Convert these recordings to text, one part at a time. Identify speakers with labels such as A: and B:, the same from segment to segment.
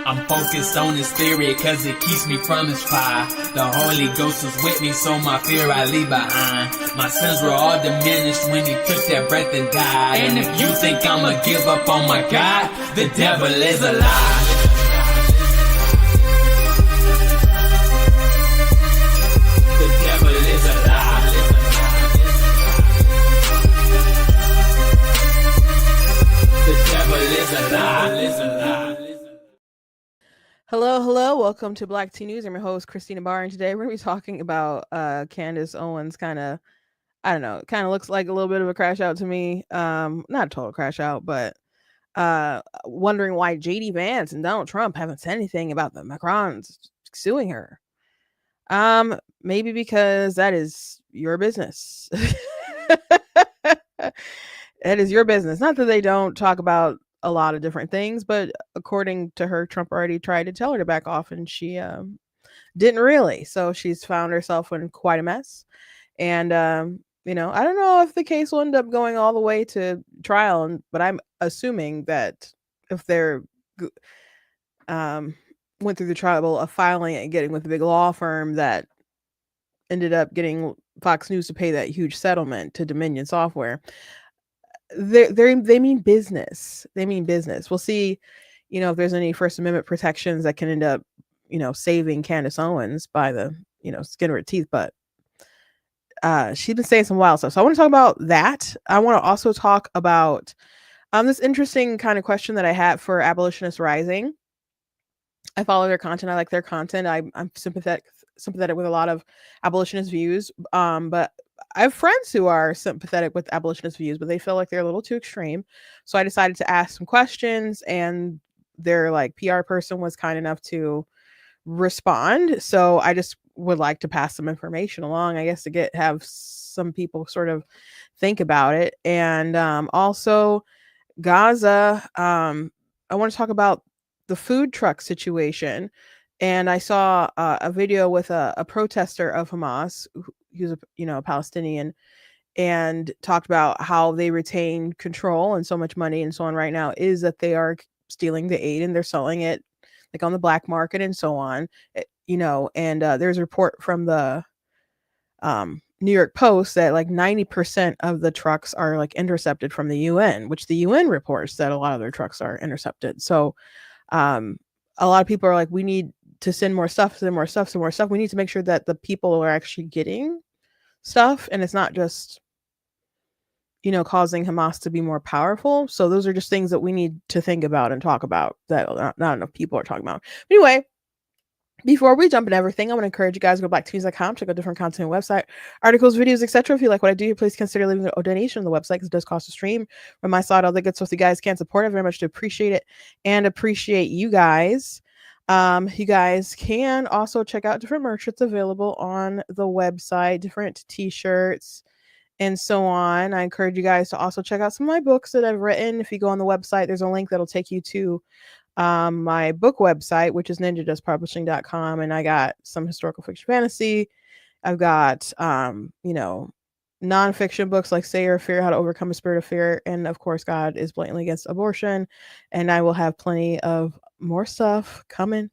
A: I'm focused on his spirit cause it keeps me from his fire. The Holy Ghost was with me, so my fear I leave behind. My sins were all diminished when he took that breath and died. And if you think I'ma give up on my God, the devil is a lie. The devil is a lie. The devil is a lie.
B: Hello. Welcome to Black Tea News. I'm your host, Christina Barr, and today we're going to be talking about Candace Owens. Kind of looks like a little bit of a crash out to me. Not a total crash out, but wondering why JD Vance and Donald Trump haven't said anything about the Macrons suing her. Maybe because that is your business. That is your business. Not that they don't talk about a lot of different things, but according to her, Trump already tried to tell her to back off, and she didn't really. So she's found herself in quite a mess. And I don't know if the case will end up going all the way to trial, but I'm assuming that if they're went through the trouble of filing it and getting with a big law firm that ended up getting Fox News to pay that huge settlement to Dominion Software, they mean business. They mean business. We'll see, if there's any First Amendment protections that can end up, saving Candace Owens by the, skin of her teeth. But she's been saying some wild stuff. So I want to talk about that. I want to also talk about this interesting kind of question that I had for Abolitionist Rising. I follow their content. I like their content. I'm sympathetic with a lot of abolitionist views. But I have friends who are sympathetic with abolitionist views, but they feel like they're a little too extreme. So I decided to ask some questions, and their PR person was kind enough to respond. So I just would like to pass some information along, I guess, to have some people sort of think about it. And also Gaza. I want to talk about the food truck situation. And I saw a video with a protester of Hamas, who's a Palestinian, and talked about how they retain control and so much money and so on right now is that they are stealing the aid and they're selling it on the black market and so on. And there's a report from the New York Post that 90% of the trucks are intercepted from the UN, which the UN reports that a lot of their trucks are intercepted. So a lot of people are like, we need to send more stuff. We need to make sure that the people are actually getting stuff and it's not just, causing Hamas to be more powerful. So those are just things that we need to think about and talk about that not enough people are talking about. But anyway, before we jump into everything, I want to encourage you guys to go blacktees.com, check out different content website, articles, videos, etc. If you like what I do, please consider leaving a donation on the website because it does cost a stream. From my side, all the good stuff you guys can support, I very much appreciate it and appreciate you guys. You guys can also check out different merch that's available on the website, different t-shirts and so on. I encourage you guys to also check out some of my books that I've written. If you go on the website, there's a link that'll take you to my book website, which is ninjadustpublishing.com. And I got some historical fiction fantasy. I've got, nonfiction books like Say or Fear, How to Overcome a Spirit of Fear. And of course, God is blatantly against abortion. And I will have plenty of more stuff coming.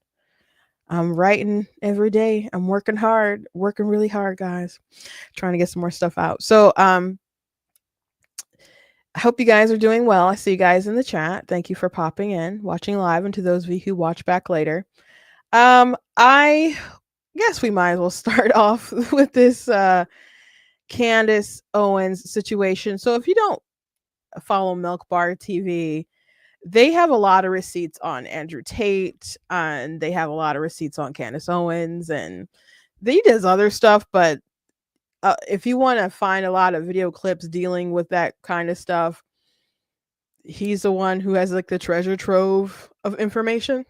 B: I'm writing every day. I'm working really hard, guys, trying to get some more stuff out. So, I hope you guys are doing well. I see you guys in the chat. Thank you for popping in, watching live, and to those of you who watch back later. I guess we might as well start off with this Candace Owens situation. So if you don't follow Milk Bar TV, they have a lot of receipts on Andrew Tate, and they have a lot of receipts on Candace Owens, and they does other stuff, but if you want to find a lot of video clips dealing with that kind of stuff, he's the one who has the treasure trove of information.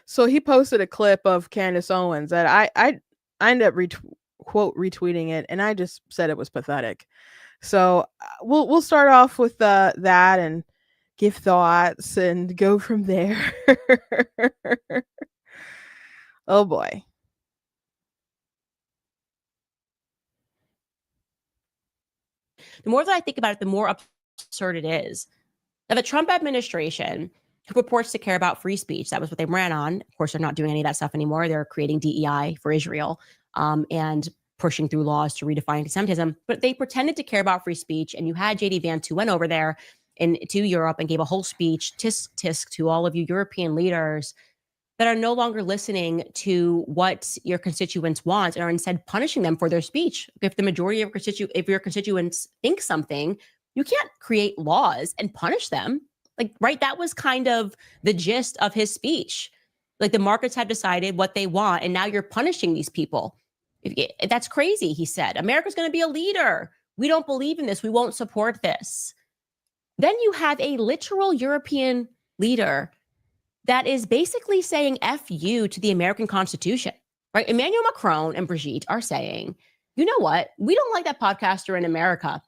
B: So he posted a clip of Candace Owens that I ended up retweeting it, and I just said it was pathetic. So we'll start off with that and give thoughts and go from there. Oh boy.
C: The more that I think about it, the more absurd it is. Now, the Trump administration who purports to care about free speech. That was what they ran on. Of course, they're not doing any of that stuff anymore. They're creating DEI for Israel and pushing through laws to redefine anti-Semitism. But they pretended to care about free speech. And you had J.D. Vance, who went over there to Europe and gave a whole speech, tisk to all of you European leaders that are no longer listening to what your constituents want and are instead punishing them for their speech. If the majority of your constituents think something, you can't create laws and punish them. Like, right, that was kind of the gist of his speech. Like, the markets have decided what they want, and now you're punishing these people. That's crazy, he said. America's going to be a leader. We don't believe in this. We won't support this. Then you have a literal European leader that is basically saying F you to the American Constitution, right? Emmanuel Macron and Brigitte are saying, you know what? We don't like that podcaster in America.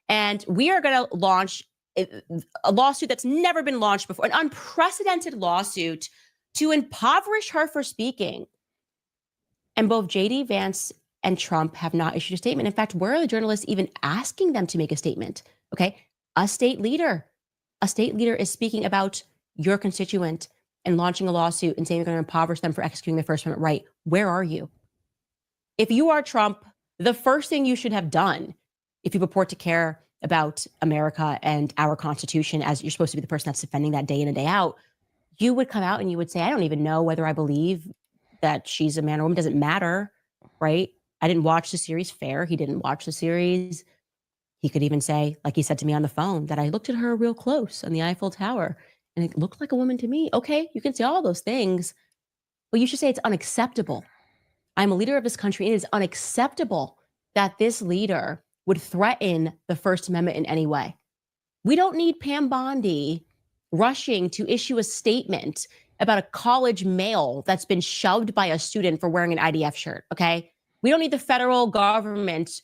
C: And we are going to launch a lawsuit that's never been launched before, an unprecedented lawsuit to impoverish her for speaking. And both J.D. Vance and Trump have not issued a statement. In fact, where are the journalists even asking them to make a statement? Okay, a state leader is speaking about your constituent and launching a lawsuit and saying you're going to impoverish them for executing the First Amendment right. Where are you? If you are Trump, the first thing you should have done, if you purport to care about America and our Constitution, as you're supposed to be the person that's defending that day in and day out, you would come out and you would say, I don't even know whether I believe that she's a man or woman. Doesn't matter, right? I didn't watch the series. Fair. He didn't watch the series. He could even say, like he said to me on the phone, that I looked at her real close on the Eiffel Tower and it looked like a woman to me. Okay, you can say all those things, but you should say it's unacceptable. I'm a leader of this country. It is unacceptable that this leader would threaten the First Amendment in any way. We don't need Pam Bondi rushing to issue a statement about a college male that's been shoved by a student for wearing an IDF shirt, okay? We don't need the federal government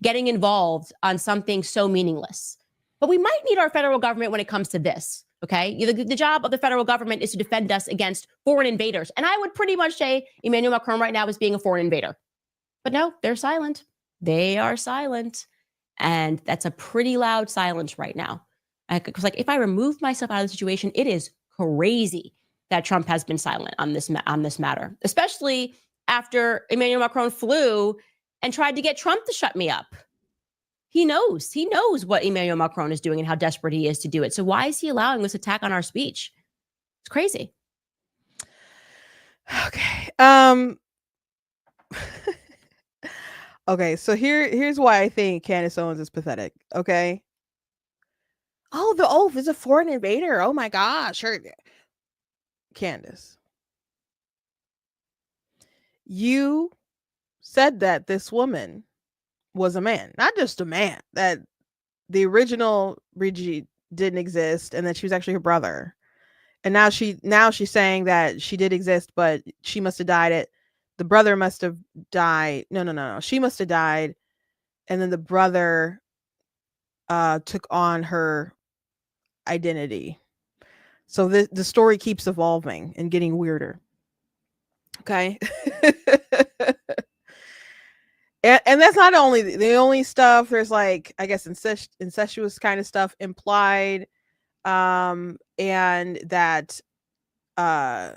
C: getting involved on something so meaningless. But we might need our federal government when it comes to this, okay? The job of the federal government is to defend us against foreign invaders. And I would pretty much say Emmanuel Macron right now is being a foreign invader. But no, they're silent. They are silent. And that's a pretty loud silence right now. Because like, if I remove myself out of the situation, it is crazy that Trump has been silent on this matter, especially after Emmanuel Macron flew and tried to get Trump to shut me up. He knows what Emmanuel Macron is doing and how desperate he is to do it. So why is he allowing this attack on our speech? It's crazy.
B: Okay. Okay, so here's why I think Candace Owens is pathetic. Okay. Oh, the oath is a foreign invader. Oh my gosh. Candace, you said that this woman was a man, not just a man, that the original Brigitte didn't exist and that she was actually her brother. And now she's saying that she did exist, but she must have died. The brother must have died. No. She must have died. And then the brother took on her identity. So the story keeps evolving and getting weirder. Okay. And that's not only the only stuff. There's like, I guess, incestuous kind of stuff implied. And that the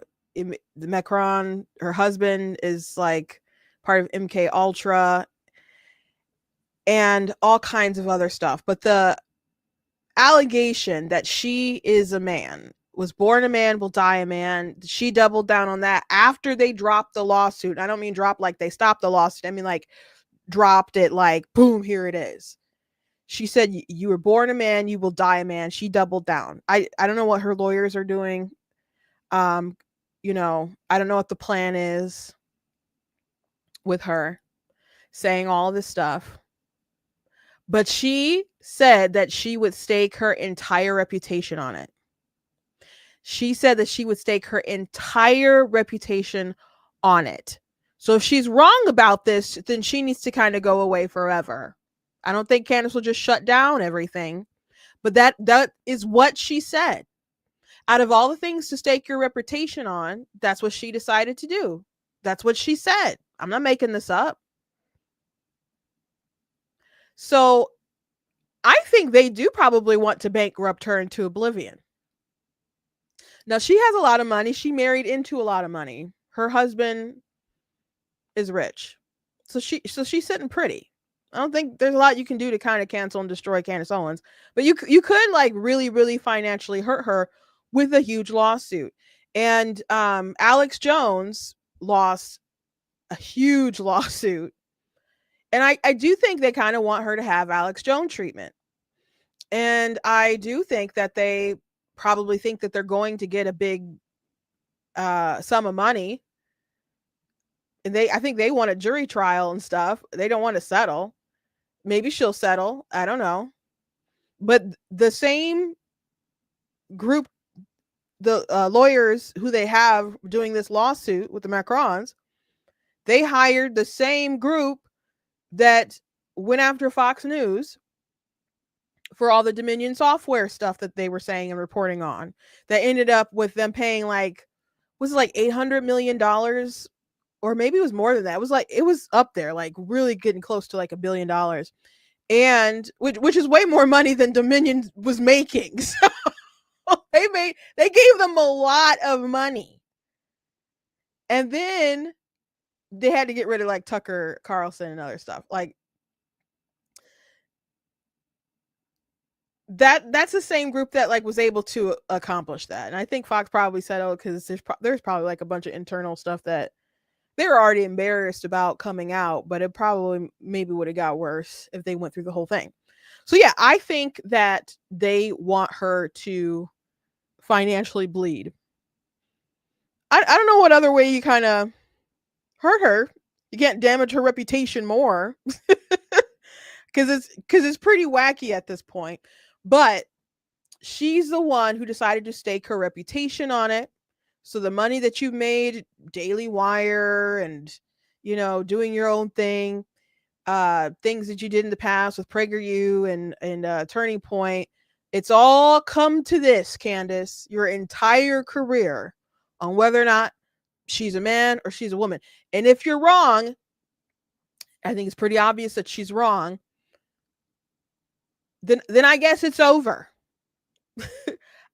B: Macron, her husband, is like part of MK Ultra and all kinds of other stuff. But the allegation that she is a man, was born a man, will die a man, she doubled down on that after they dropped the lawsuit. I don't mean drop like they stopped the lawsuit. I mean like dropped it like, boom, here it is. She said, you were born a man, you will die a man. She doubled down. I don't know what her lawyers are doing. I don't know what the plan is with her saying all this stuff. But she said that she would stake her entire reputation on it. She said that she would stake her entire reputation on it. So if she's wrong about this, then she needs to kind of go away forever. I don't think Candace will just shut down everything. But that is what she said. Out of all the things to stake your reputation on, that's what she decided to do. That's what she said. I'm not making this up. So I think they do probably want to bankrupt her into oblivion. Now she has a lot of money. She married into a lot of money. Her husband is rich. So she's sitting pretty. I don't think there's a lot you can do to kind of cancel and destroy Candace Owens, but you could like really financially hurt her with a huge lawsuit. And Alex Jones lost a huge lawsuit. And I do think they kind of want her to have Alex Jones treatment. And I do think that they probably think that they're going to get a big sum of money. And I think they want a jury trial and stuff. They don't want to settle. Maybe she'll settle. I don't know. But the same group, the lawyers who they have doing this lawsuit with the Macrons, they hired the same group that went after Fox News for all the Dominion software stuff that they were saying and reporting on. That ended up with them paying like, was it like $800 million? Or maybe it was more than that. It was up there, like really getting close to like $1 billion. And which is way more money than Dominion was making. So they gave them a lot of money. And then they had to get rid of like Tucker Carlson and other stuff. Like that's the same group that like was able to accomplish that. And I think Fox probably said, oh, because there's probably like a bunch of internal stuff that they were already embarrassed about coming out, but it probably maybe would have got worse if they went through the whole thing. So yeah, I think that they want her to financially bleed. I don't know what other way you kind of hurt her. You can't damage her reputation more because it's pretty wacky at this point. But she's the one who decided to stake her reputation on it. So the money that you made, Daily Wire and, doing your own thing, things that you did in the past with PragerU and Turning Point, it's all come to this, Candace, your entire career on whether or not she's a man or she's a woman. And if you're wrong, I think it's pretty obvious that she's wrong. Then I guess it's over.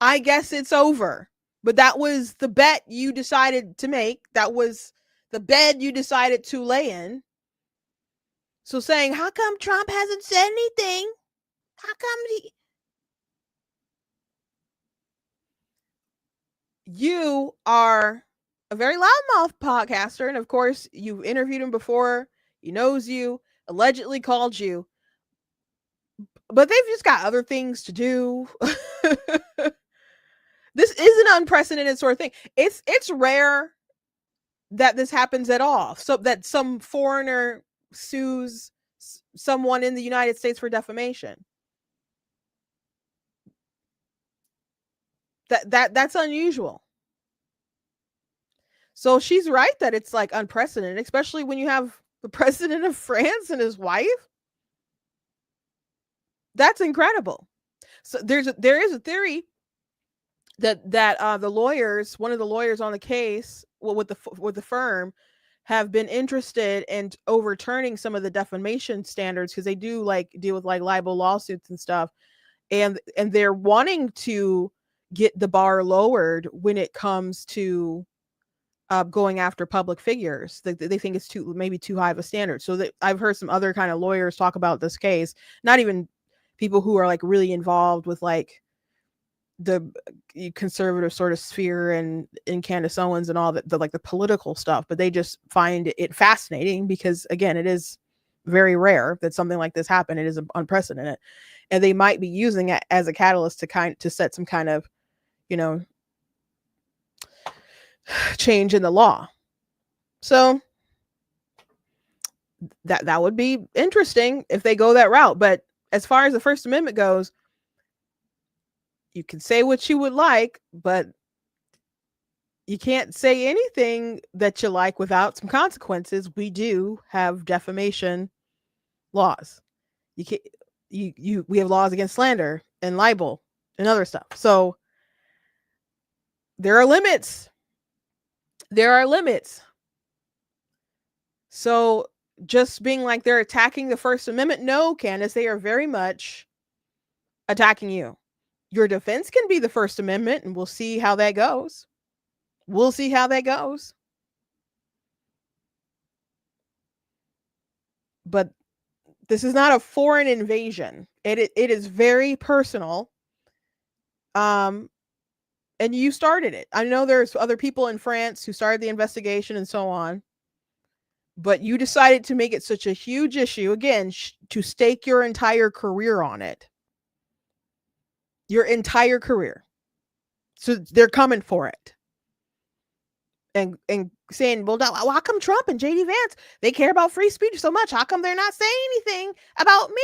B: I guess it's over. But that was the bet you decided to make. That was the bed you decided to lay in. So saying, how come Trump hasn't said anything? How come you are a very loudmouth podcaster, and of course you've interviewed him before. He knows you, allegedly called you, but they've just got other things to do. This is an unprecedented sort of thing. It's rare that this happens at all. So that some foreigner sues someone in the United States for defamation. That's unusual. So she's right that it's like unprecedented, especially when you have the president of France and his wife. That's incredible. So there is a theory that the lawyers, one of the lawyers on the case, with the firm, have been interested in overturning some of the defamation standards because they do like deal with like libel lawsuits and stuff, and they're wanting to get the bar lowered when it comes to going after public figures. They think it's maybe too high of a standard. So I've heard some other kind of lawyers talk about this case, not even people who are like really involved with like the conservative sort of sphere and in Candace Owens and all that, like the political stuff, but they just find it fascinating because again, it is very rare that something like this happened. It is unprecedented, and they might be using it as a catalyst to set some kind of, change in the law. So that would be interesting if they go that route. But as far as the First Amendment goes, you can say what you would like, but you can't say anything that you like without some consequences. We do have defamation laws. We have laws against slander and libel and other stuff. So there are limits. There are limits. So just being like they're attacking the First Amendment, no, Candace, they are very much attacking you. Your defense can be the First Amendment, and we'll see how that goes. We'll see how that goes. But this is not a foreign invasion. It is very personal. And you started it. I know there's other people in France who started the investigation and so on. But you decided to make it such a huge issue, again, to stake your entire career on it. Your entire career. So they're coming for it. And saying, well, how come Trump and JD Vance, they care about free speech so much? How come they're not saying anything about me?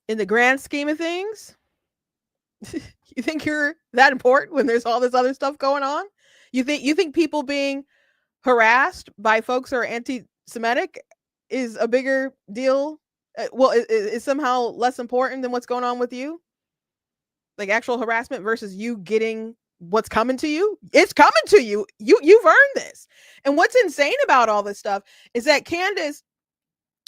B: In the grand scheme of things, you think you're that important when there's all this other stuff going on? You think people being harassed by folks who are anti-Semitic is a bigger deal? Well, is somehow less important than what's going on with you? Like actual harassment versus you getting what's coming to you? It's coming to you. You've earned this. And what's insane about all this stuff is that Candace,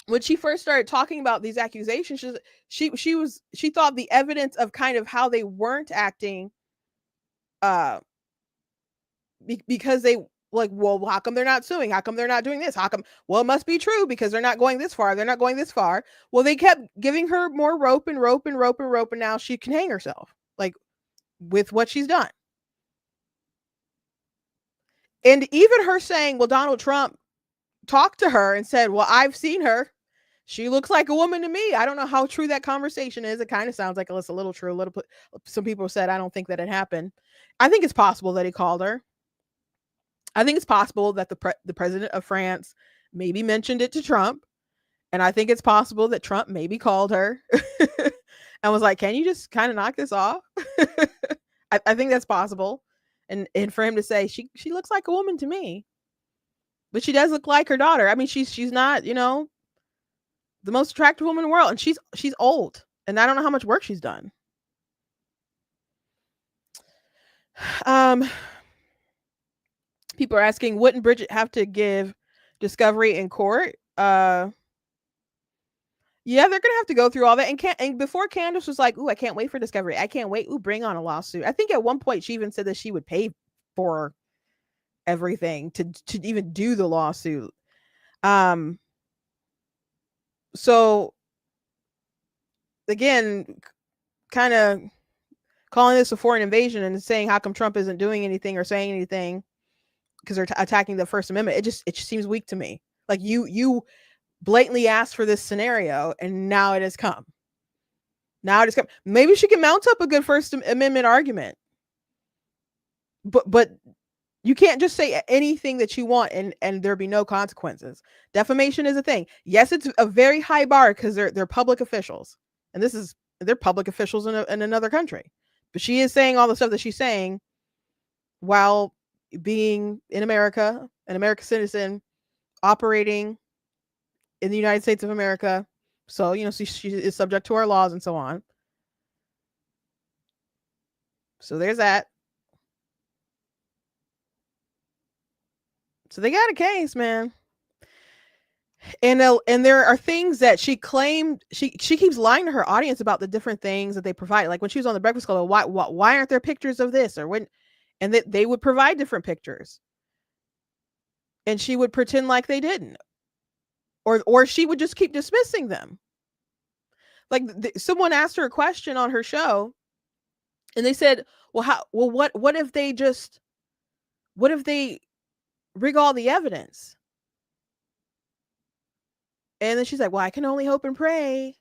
B: when she first started talking about these accusations, she thought the evidence of kind of how they weren't acting, because they like, well, how come they're not suing? How come they're not doing this? How come? Well, it must be true because they're not going this far. They're not going this far. Well, they kept giving her more rope, and now she can hang herself, like with what she's done. And even her saying, well, Donald Trump talked to her and said, well, I've seen her. She looks like a woman to me. I don't know how true that conversation is. It kind of sounds like it's a little true. Some people said, I don't think that it happened. I think it's possible that he called her. I think it's possible that the president of France maybe mentioned it to Trump. And I think it's possible that Trump maybe called her and was like, can you just kind of knock this off? I think that's possible. And for him to say, she looks like a woman to me, but she does look like her daughter. I mean, she's not, the most attractive woman in the world. And she's old. And I don't know how much work she's done. People are asking, wouldn't Bridget have to give discovery in court? Yeah, they're gonna have to go through all that. And before Candace was like, ooh, I can't wait for discovery. I can't wait. Ooh, bring on a lawsuit. I think at one point she even said that she would pay for everything to even do the lawsuit. So again, kind of calling this a foreign invasion and saying how come Trump isn't doing anything or saying anything because they're attacking the First Amendment. It just seems weak to me. Like you blatantly asked for this scenario and now it has come. Maybe she can mount up a good First Amendment argument. But you can't just say anything that you want and there be no consequences. Defamation is a thing. Yes, it's a very high bar because they're public officials. And they're public officials in another country. But she is saying all the stuff that she's saying while being in America, an American citizen, operating in the United States of America. So, she is subject to our laws and so on. So there's that. So they got a case, man. And there are things that she claimed, she keeps lying to her audience about the different things that they provide. Like when she was on the Breakfast Club, why aren't there pictures of this? And that they would provide different pictures. And she would pretend like they didn't. Or she would just keep dismissing them. Like someone asked her a question on her show and they said, what if they rig all the evidence? And then she's like, well, I can only hope and pray.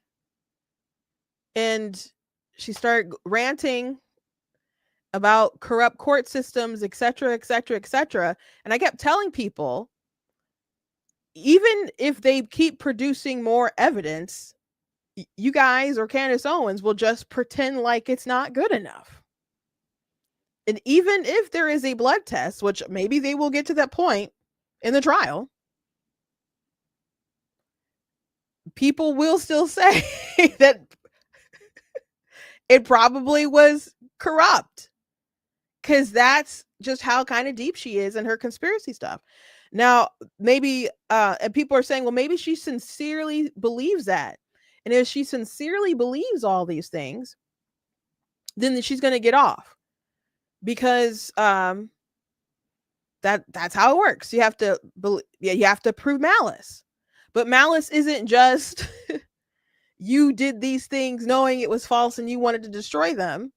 B: And she started ranting about corrupt court systems, et cetera, et cetera, et cetera. And I kept telling people, even if they keep producing more evidence, you guys or Candace Owens will just pretend like it's not good enough. And even if there is a blood test, which maybe they will get to that point in the trial, people will still say that it probably was corrupt, because that's just how kind of deep she is in her conspiracy stuff. Now, maybe, and people are saying, well, maybe she sincerely believes that. And if she sincerely believes all these things, then she's going to get off, because that's how it works. You have to prove malice. But malice isn't just you did these things knowing it was false and you wanted to destroy them.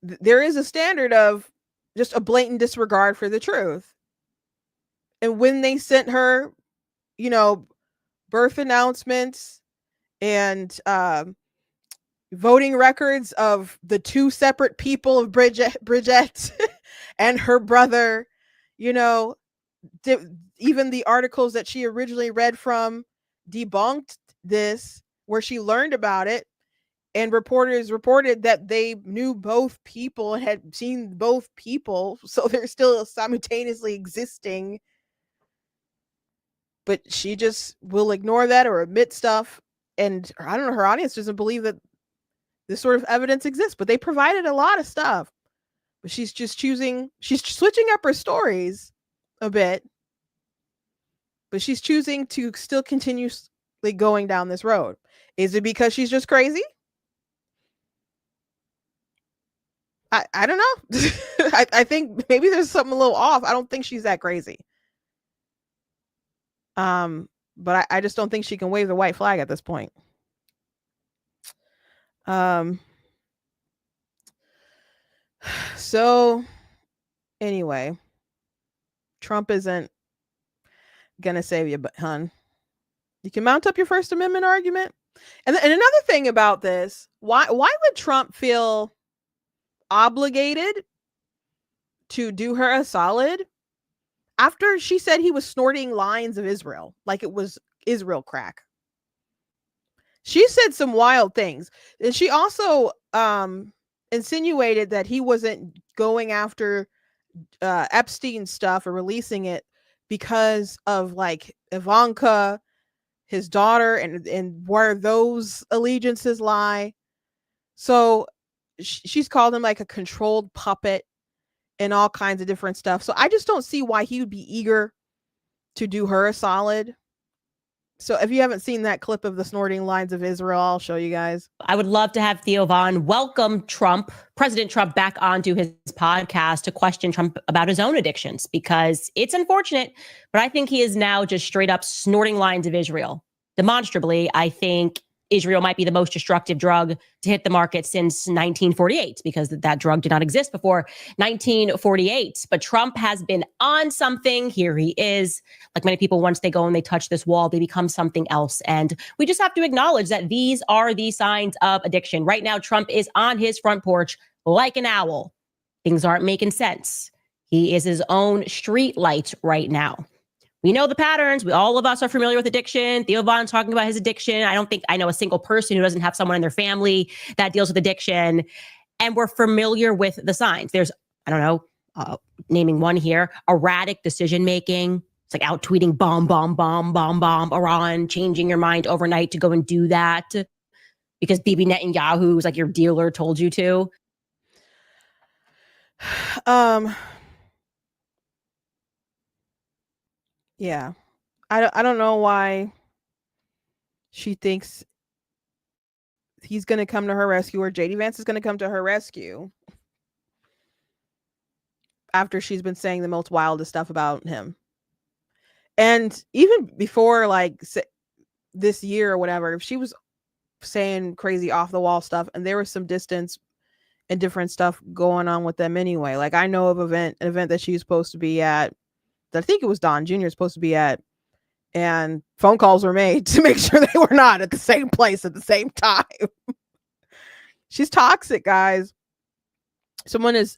B: There is a standard of just a blatant disregard for the truth. And when they sent her, birth announcements and voting records of the two separate people of Bridget and her brother, even the articles that she originally read from debunked this, where she learned about it, and reporters reported that they knew both people and had seen both people, so they're still simultaneously existing. But she just will ignore that or omit stuff. And I don't know, her audience doesn't believe that this sort of evidence exists, but they provided a lot of stuff. But she's switching up her stories a bit, but she's choosing to still continuously going down this road. Is it because she's just crazy? I don't know. I think maybe there's something a little off. I don't think she's that crazy. But I just don't think she can wave the white flag at this point. So anyway, Trump isn't gonna save you, but hun, you can mount up your First Amendment argument. And another thing about this, why would Trump feel obligated to do her a solid after she said he was snorting lines of Israel, like it was Israel crack? She said some wild things. And she also insinuated that he wasn't going after Epstein stuff or releasing it because of like Ivanka, his daughter, and where those allegiances lie. So she's called him like a controlled puppet and all kinds of different stuff. So I just don't see why he would be eager to do her a solid. So if you haven't seen that clip of the snorting lines of Israel, I'll show you guys.
C: I would love to have Theo Von welcome President Trump, back onto his podcast to question Trump about his own addictions, because it's unfortunate, but I think he is now just straight up snorting lines of Israel. Demonstrably, I think Israel might be the most destructive drug to hit the market since 1948, because that drug did not exist before 1948. But Trump has been on something. Here he is. Like many people, once they go and they touch this wall, they become something else. And we just have to acknowledge that these are the signs of addiction. Right now, Trump is on his front porch like an owl. Things aren't making sense. He is his own street light right now. We know the patterns. All of us are familiar with addiction. Theo Von talking about his addiction. I don't think I know a single person who doesn't have someone in their family that deals with addiction. And we're familiar with the signs. There's, I don't know, naming one here, erratic decision-making. It's like out tweeting bomb, bomb, bomb, bomb, bomb, Iran, changing your mind overnight to go and do that because Bibi Netanyahu, who's like your dealer, told you to.
B: Yeah. I don't know why she thinks he's going to come to her rescue, or JD Vance is going to come to her rescue after she's been saying the most wildest stuff about him. And even before like this year or whatever, if she was saying crazy off the wall stuff and there was some distance and different stuff going on with them anyway. Like I know of an event that she's supposed to be at, I think it was Don Jr. supposed to be at, and phone calls were made to make sure they were not at the same place at the same time. She's toxic, guys. Someone has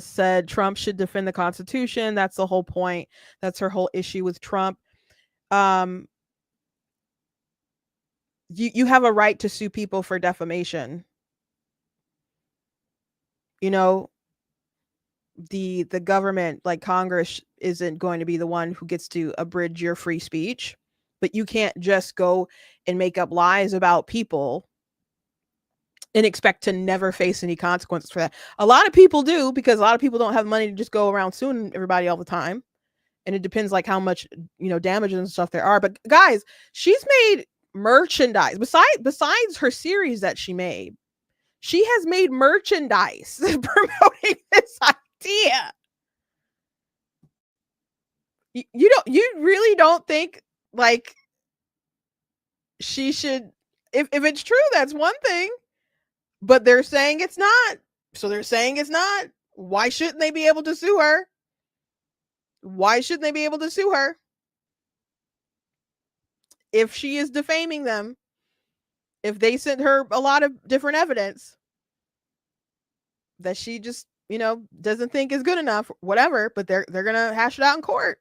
B: said Trump should defend the Constitution. That's the whole point. That's her whole issue with Trump. You have a right to sue people for defamation. You know, the government, like Congress, isn't going to be the one who gets to abridge your free speech, but you can't just go and make up lies about people and expect to never face any consequences for that. A lot of people do, because a lot of people don't have money to just go around suing everybody all the time. And it depends like how much, damages and stuff there are. But guys, she's made merchandise. Besides her series that she made, she has made merchandise promoting this idea. You really don't think like she should, if it's true, that's one thing, but they're saying it's not. So they're saying it's not. Why shouldn't they be able to sue her? Why shouldn't they be able to sue her if she is defaming them? If they sent her a lot of different evidence that she just, doesn't think is good enough, whatever, but they're gonna hash it out in court.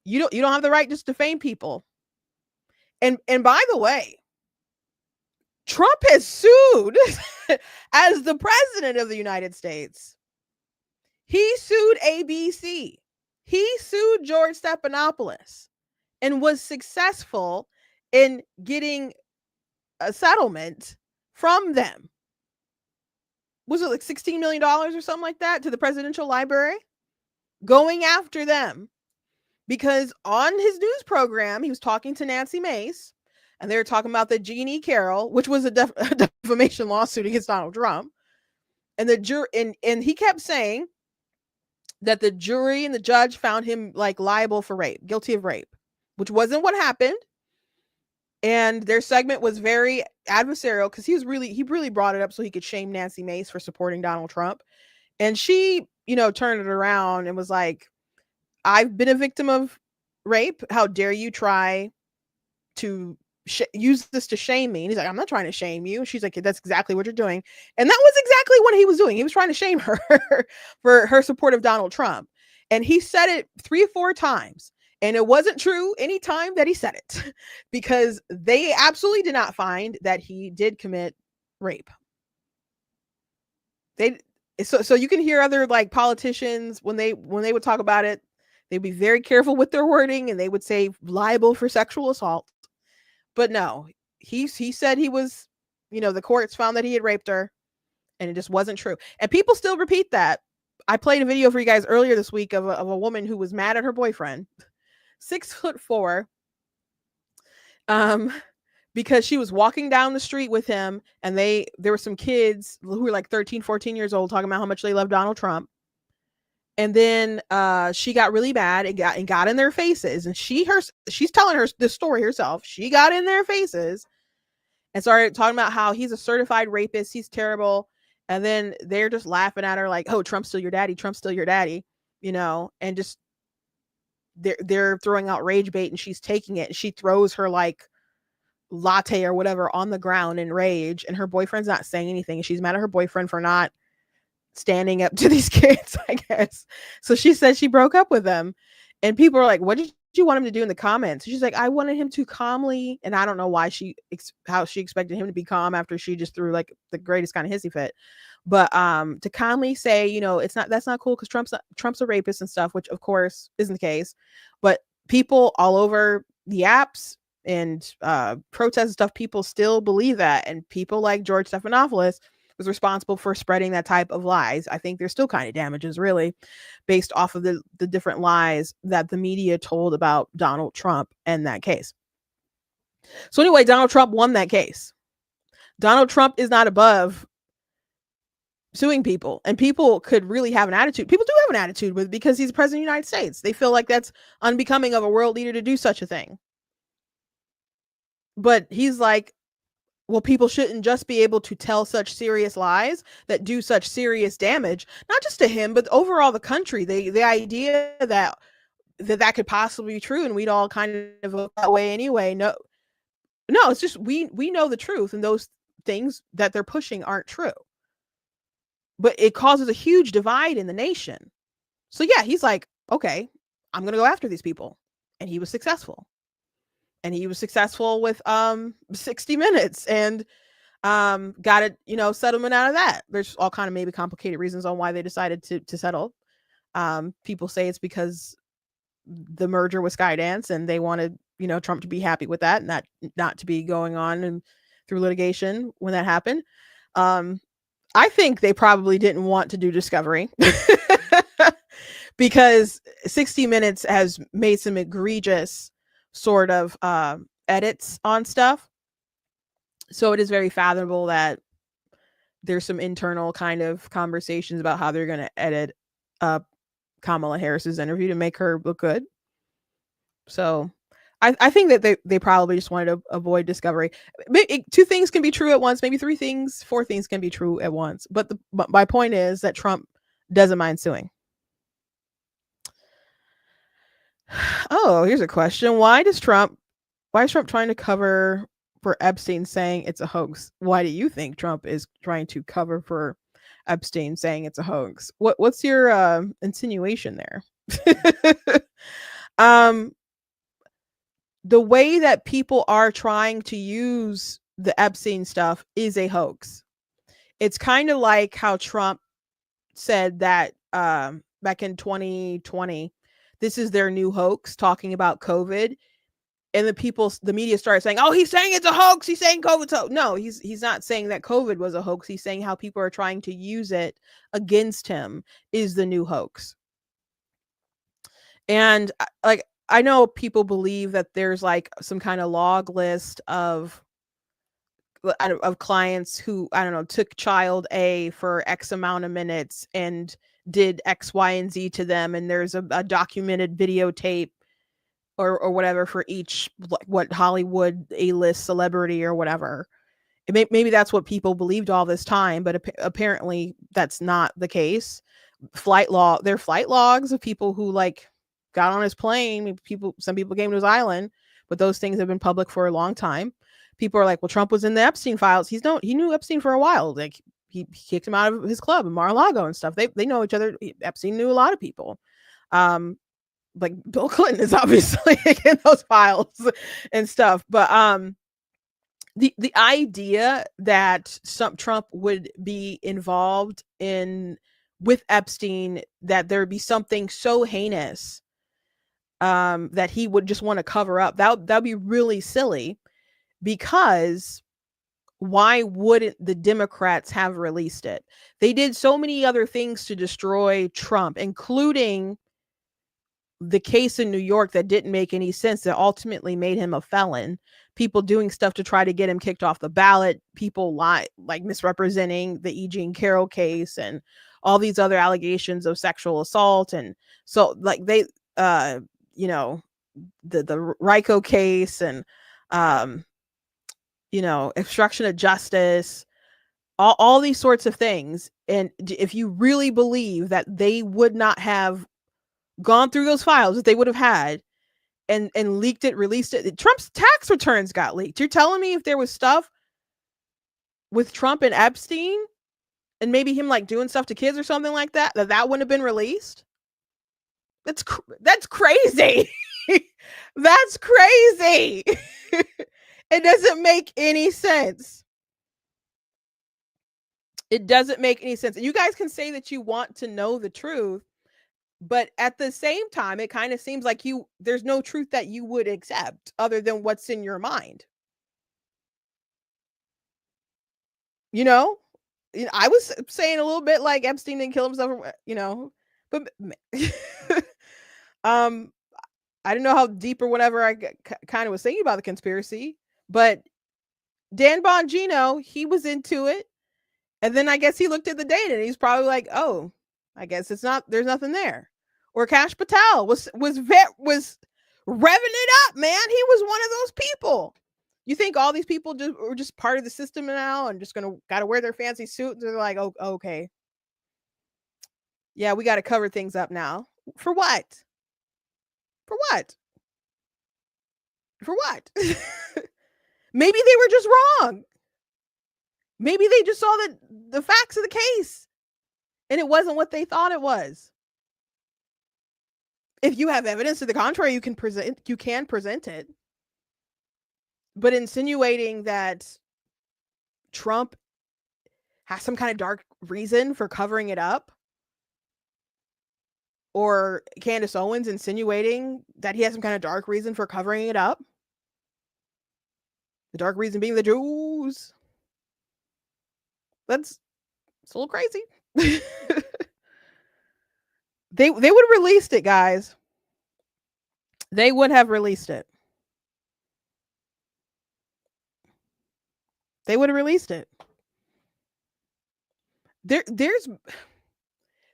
B: You don't have the right just to defame people. And by the way, Trump has sued as the president of the United States. He sued ABC. He sued George Stephanopoulos and was successful in getting a settlement from them. Was it like $16 million or something like that to the presidential library? Going after them. Because on his news program, he was talking to Nancy Mace, and they were talking about the Jean E. Carroll, which was a defamation lawsuit against Donald Trump. And the jury, and he kept saying that the jury and the judge found him like liable for rape, guilty of rape, which wasn't what happened. And their segment was very adversarial because he really brought it up so he could shame Nancy Mace for supporting Donald Trump. And she, turned it around and was like, I've been a victim of rape. How dare you try to use this to shame me? And he's like, I'm not trying to shame you. She's like, that's exactly what you're doing. And that was exactly what he was doing. He was trying to shame her for her support of Donald Trump. And he said it 3 or 4 times. And it wasn't true any time that he said it, because they absolutely did not find that he did commit rape. So you can hear other like politicians when they would talk about it, they'd be very careful with their wording and they would say liable for sexual assault. But no, he said he was, the courts found that he had raped her, and it just wasn't true. And people still repeat that. I played a video for you guys earlier this week of a woman who was mad at her boyfriend, 6'4", because she was walking down the street with him, and there were some kids who were like 13, 14 years old talking about how much they love Donald Trump. And then she got really mad and got in their faces. And she's telling her this story herself. She got in their faces and started talking about how he's a certified rapist. He's terrible. And then they're just laughing at her like, oh, Trump's still your daddy. Trump's still your daddy, and just they're throwing out rage bait, and she's taking it. And she throws her like latte or whatever on the ground in rage. And her boyfriend's not saying anything. And she's mad at her boyfriend for not standing up to these kids, I guess. So she said she broke up with them, and people are like, what did you want him to do in the comments? She's like, I wanted him to calmly, and I don't know why how she expected him to be calm after she just threw like the greatest kind of hissy fit, but to calmly say, that's not cool because Trump's a rapist and stuff, which of course isn't the case. But people all over the apps and protests and stuff, people still believe that, and people like George Stephanopoulos was responsible for spreading that type of lies. I think there's still kind of damages really based off of the different lies that the media told about Donald Trump and that case. So anyway, Donald Trump won that case. Donald Trump is not above suing people, and people could really have an attitude. People do have an attitude with, because he's the president of the United States. They feel like that's unbecoming of a world leader to do such a thing. But he's like, well, people shouldn't just be able to tell such serious lies that do such serious damage, not just to him, but overall the country. The idea that could possibly be true, and we'd all kind of look that way anyway. No, it's just we know the truth, and those things that they're pushing aren't true. But it causes a huge divide in the nation. So yeah, he's like, okay, I'm going to go after these people. And he was successful. And he was successful with 60 Minutes and got a settlement out of that. There's all kind of maybe complicated reasons on why they decided to settle. People say it's because the merger with Skydance, and they wanted Trump to be happy with that, and not to be going on and through litigation when that happened. I think they probably didn't want to do discovery because 60 Minutes has made some egregious sort of edits on stuff. So it is very fathomable that there's some internal kind of conversations about how they're going to edit Kamala Harris's interview to make her look good. So I think that they probably just wanted to avoid discovery. Two things can be true at once, maybe three things, four things can be true at once. But my point is that Trump doesn't mind suing. Oh, here's a question. Why is Trump trying to cover for Epstein saying it's a hoax? Why do you think Trump is trying to cover for Epstein saying it's a hoax? What's your insinuation there? The way that people are trying to use the Epstein stuff is a hoax. It's kind of like how Trump said that back in 2020, this is their new hoax, talking about COVID. And the media started saying, oh, he's saying it's a hoax. He's saying COVID's a hoax. No, he's not saying that COVID was a hoax. He's saying how people are trying to use it against him is the new hoax. And like, I know people believe that there's like some kind of log list of clients who, I don't know, took child A for X amount of minutes and did X, Y, and Z to them. And there's a documented videotape or whatever for each, what Hollywood A-list celebrity or whatever. Maybe that's what people believed all this time, but apparently that's not the case. There are flight logs of people who like got on his plane. Some people came to his island, but those things have been public for a long time. People are like, well, Trump was in the Epstein files. He knew Epstein for a while. Like he kicked him out of his club in Mar-a-Lago and stuff. They know each other. Epstein knew a lot of people. Like Bill Clinton is obviously in those files and stuff. But the idea that Trump would be involved with Epstein, that there would be something so heinous that he would just want to cover up, that'd be really silly, because why wouldn't the Democrats have released it? They did so many other things to destroy Trump, including the case in New York that didn't make any sense, that ultimately made him a felon. People doing stuff to try to get him kicked off the ballot, people like misrepresenting the E. Jean Carroll case and all these other allegations of sexual assault. And so like they you know, the RICO case and you know, obstruction of justice, all these sorts of things. And if you really believe that they would not have gone through those files that they would have had and leaked it, released it, Trump's tax returns got leaked. You're telling me if there was stuff with Trump and Epstein and maybe him like doing stuff to kids or something like that wouldn't have been released? That's crazy. That's crazy. It doesn't make any sense. It doesn't make any sense. And you guys can say that you want to know the truth, but at the same time, it kind of seems like there's no truth that you would accept other than what's in your mind. You know, I was saying a little bit like Epstein didn't kill himself, you know, but I don't know how deep or whatever I kind of was thinking about the conspiracy, but Dan Bongino, he was into it. And then I guess he looked at the data and he's probably like, oh, I guess there's nothing there. Or Kash Patel was revving it up, man. He was one of those people. You think all these people were just part of the system now and just gotta wear their fancy suits? They're like, oh, okay. Yeah, we got to cover things up now. For what? For what? For what? Maybe they were just wrong. Maybe they just saw the facts of the case and it wasn't what they thought it was. If you have evidence to the contrary, you can present it. But insinuating that Trump has some kind of dark reason for covering it up, or Candace Owens insinuating that he has some kind of dark reason for covering it up, the dark reason being the Jews, it's a little crazy. They would have released it, guys. They would have released it. They would have released it. There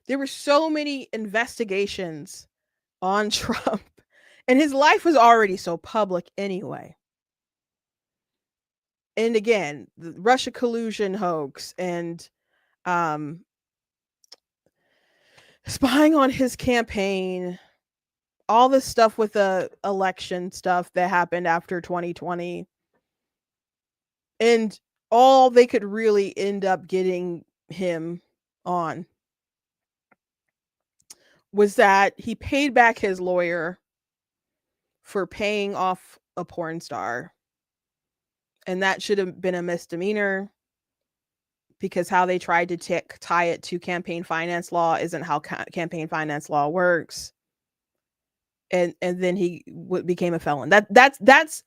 B: were so many investigations on Trump, and his life was already so public anyway. And again, the Russia collusion hoax and spying on his campaign, all this stuff with the election stuff that happened after 2020. And all they could really end up getting him on was that he paid back his lawyer for paying off a porn star. And that should have been a misdemeanor, because how they tried to tie it to campaign finance law isn't how campaign finance law works. And then he became a felon. That's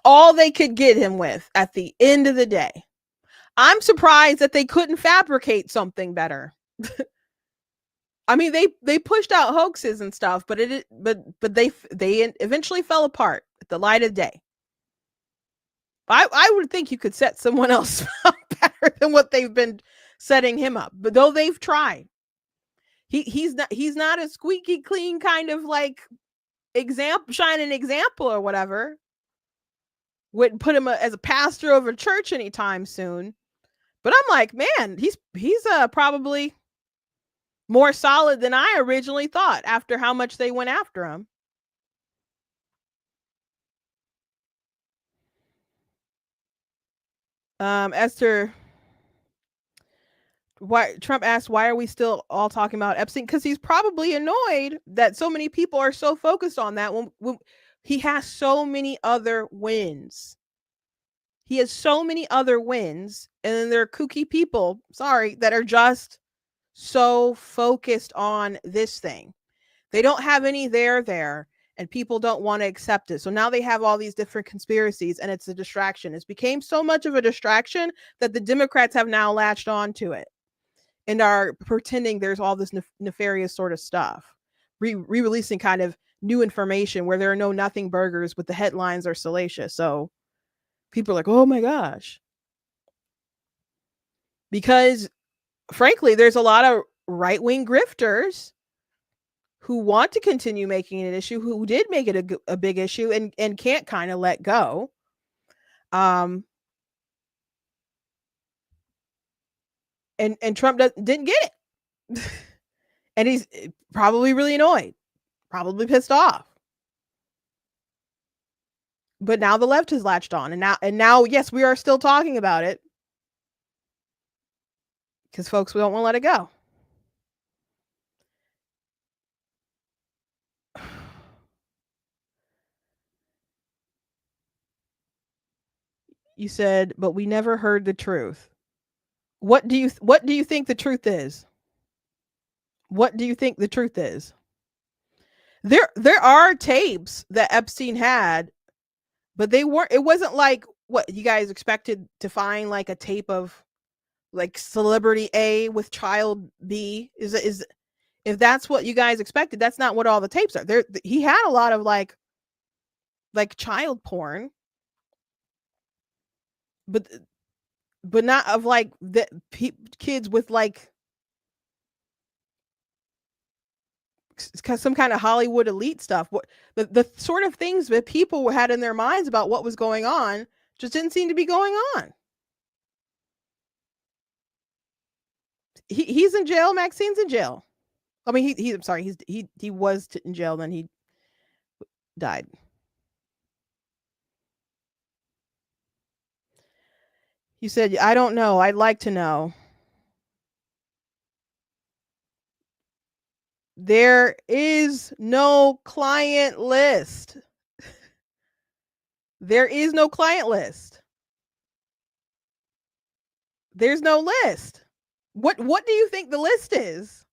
B: all they could get him with at the end of the day. I'm surprised that they couldn't fabricate something better. I mean, they pushed out hoaxes and stuff, but they eventually fell apart at the light of day. I would think you could set someone else up better than what they've been setting him up. But though they've tried, he's not a squeaky clean kind of like shining example or whatever. Wouldn't put him as a pastor of a church anytime soon. But I'm like, man, he's probably more solid than I originally thought after how much they went after him. Esther, why Trump asked, why are we still all talking about Epstein? Because he's probably annoyed that so many people are so focused on that when he has so many other wins. He has so many other wins, and then there are kooky people, that are just so focused on this thing. They don't have any there, and people don't want to accept it. So now they have all these different conspiracies, and it's a distraction. It's became so much of a distraction that the Democrats have now latched on to it and are pretending there's all this nefarious sort of stuff, re-releasing kind of new information where there are no nothing burgers, but the headlines are salacious. So people are like, oh my gosh. Because frankly, there's a lot of right-wing grifters who want to continue making it an issue, who did make it a big issue and can't kind of let go. And Trump didn't get it. And he's probably really annoyed, probably pissed off. But now the left has latched on, and now, yes, we are still talking about it because folks, we don't want to let it go. You said, but we never heard the truth. What do you think the truth is? What do you think the truth is? There are tapes that Epstein had, but it wasn't like what you guys expected to find, like a tape of like celebrity A with child B. Is if that's what you guys expected, that's not what all the tapes are. He had a lot of like child porn, but not of like the kids with like some kind of Hollywood elite stuff. What the sort of things that people had in their minds about what was going on just didn't seem to be going on. He's in jail. Maxine's in jail. I mean, I'm sorry. He was in jail, then he died. You said, I don't know. I'd like to know. There is no client list. There is no client list. There's no list. What do you think the list is?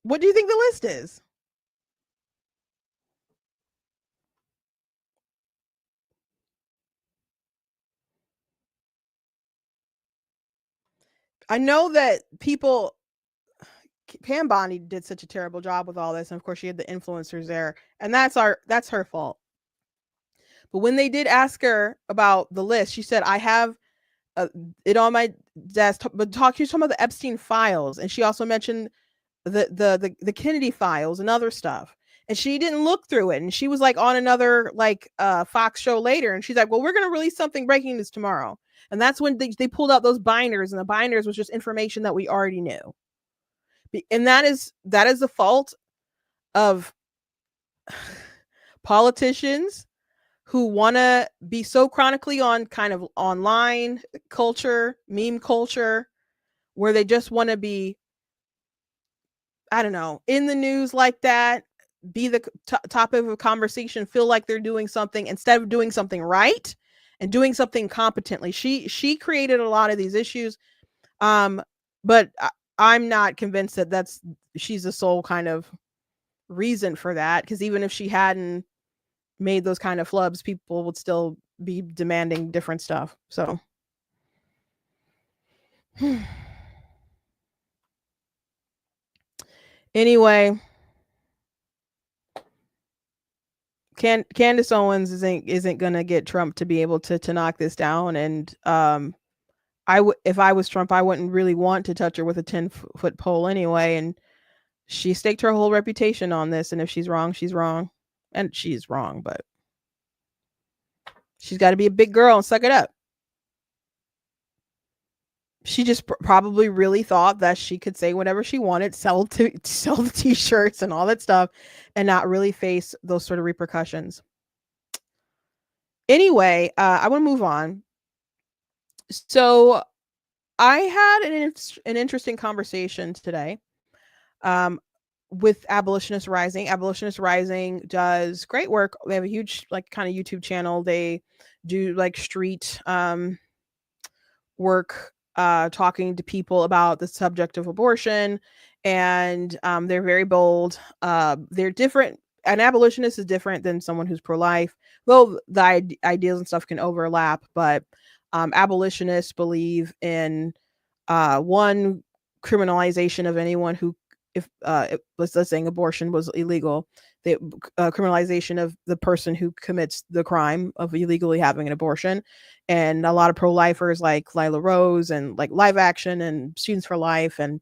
B: What do you think the list is? I know that people, Pam Bondi did such a terrible job with all this, and of course she had the influencers there, and that's her fault. But when they did ask her about the list, she said, I have it on my desk, but she's talking about the Epstein files. And she also mentioned the Kennedy files and other stuff. And she didn't look through it. And she was like on another like Fox show later. And she's like, well, we're going to release something breaking news tomorrow. And that's when they pulled out those binders, and the binders was just information that we already knew. And that is the fault of politicians who want to be so chronically on kind of online culture, meme culture, where they just want to be, I don't know, in the news like that, be the topic of conversation, feel like they're doing something instead of doing something right and doing something competently. She created a lot of these issues, but I'm not convinced that she's the sole kind of reason for that, because even if she hadn't made those kind of flubs, people would still be demanding different stuff. So anyway, Candace Owens isn't gonna get Trump to be able to knock this down. And if I was Trump, I wouldn't really want to touch her with a 10-foot pole anyway. And she staked her whole reputation on this. And if she's wrong, she's wrong. And she's wrong, but she's got to be a big girl and suck it up. She just probably really thought that she could say whatever she wanted, sell the t-shirts and all that stuff, and not really face those sort of repercussions. Anyway, I want to move on. So I had an interesting conversation today with Abolitionist Rising. Abolitionist Rising does great work. They have a huge like kind of YouTube channel. They do like street work, talking to people about the subject of abortion, and they're very bold. They're different. An abolitionist is different than someone who's pro-life, though the ideas and stuff can overlap. But abolitionists believe in one, criminalization of anyone who, if let's say abortion was illegal, the criminalization of the person who commits the crime of illegally having an abortion. And a lot of pro-lifers like Lila Rose and like Live Action and Students for Life and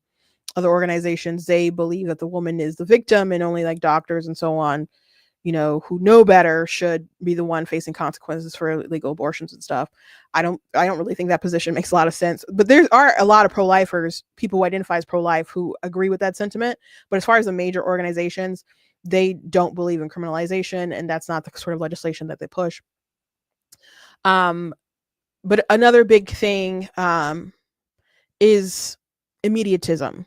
B: other organizations, they believe that the woman is the victim, and only like doctors and so on, you know, who know better should be the one facing consequences for illegal abortions and stuff. I don't really think that position makes a lot of sense. But there are a lot of pro-lifers, people who identify as pro-life, who agree with that sentiment. But as far as the major organizations, they don't believe in criminalization, and that's not the sort of legislation that they push. But another big thing is immediatism.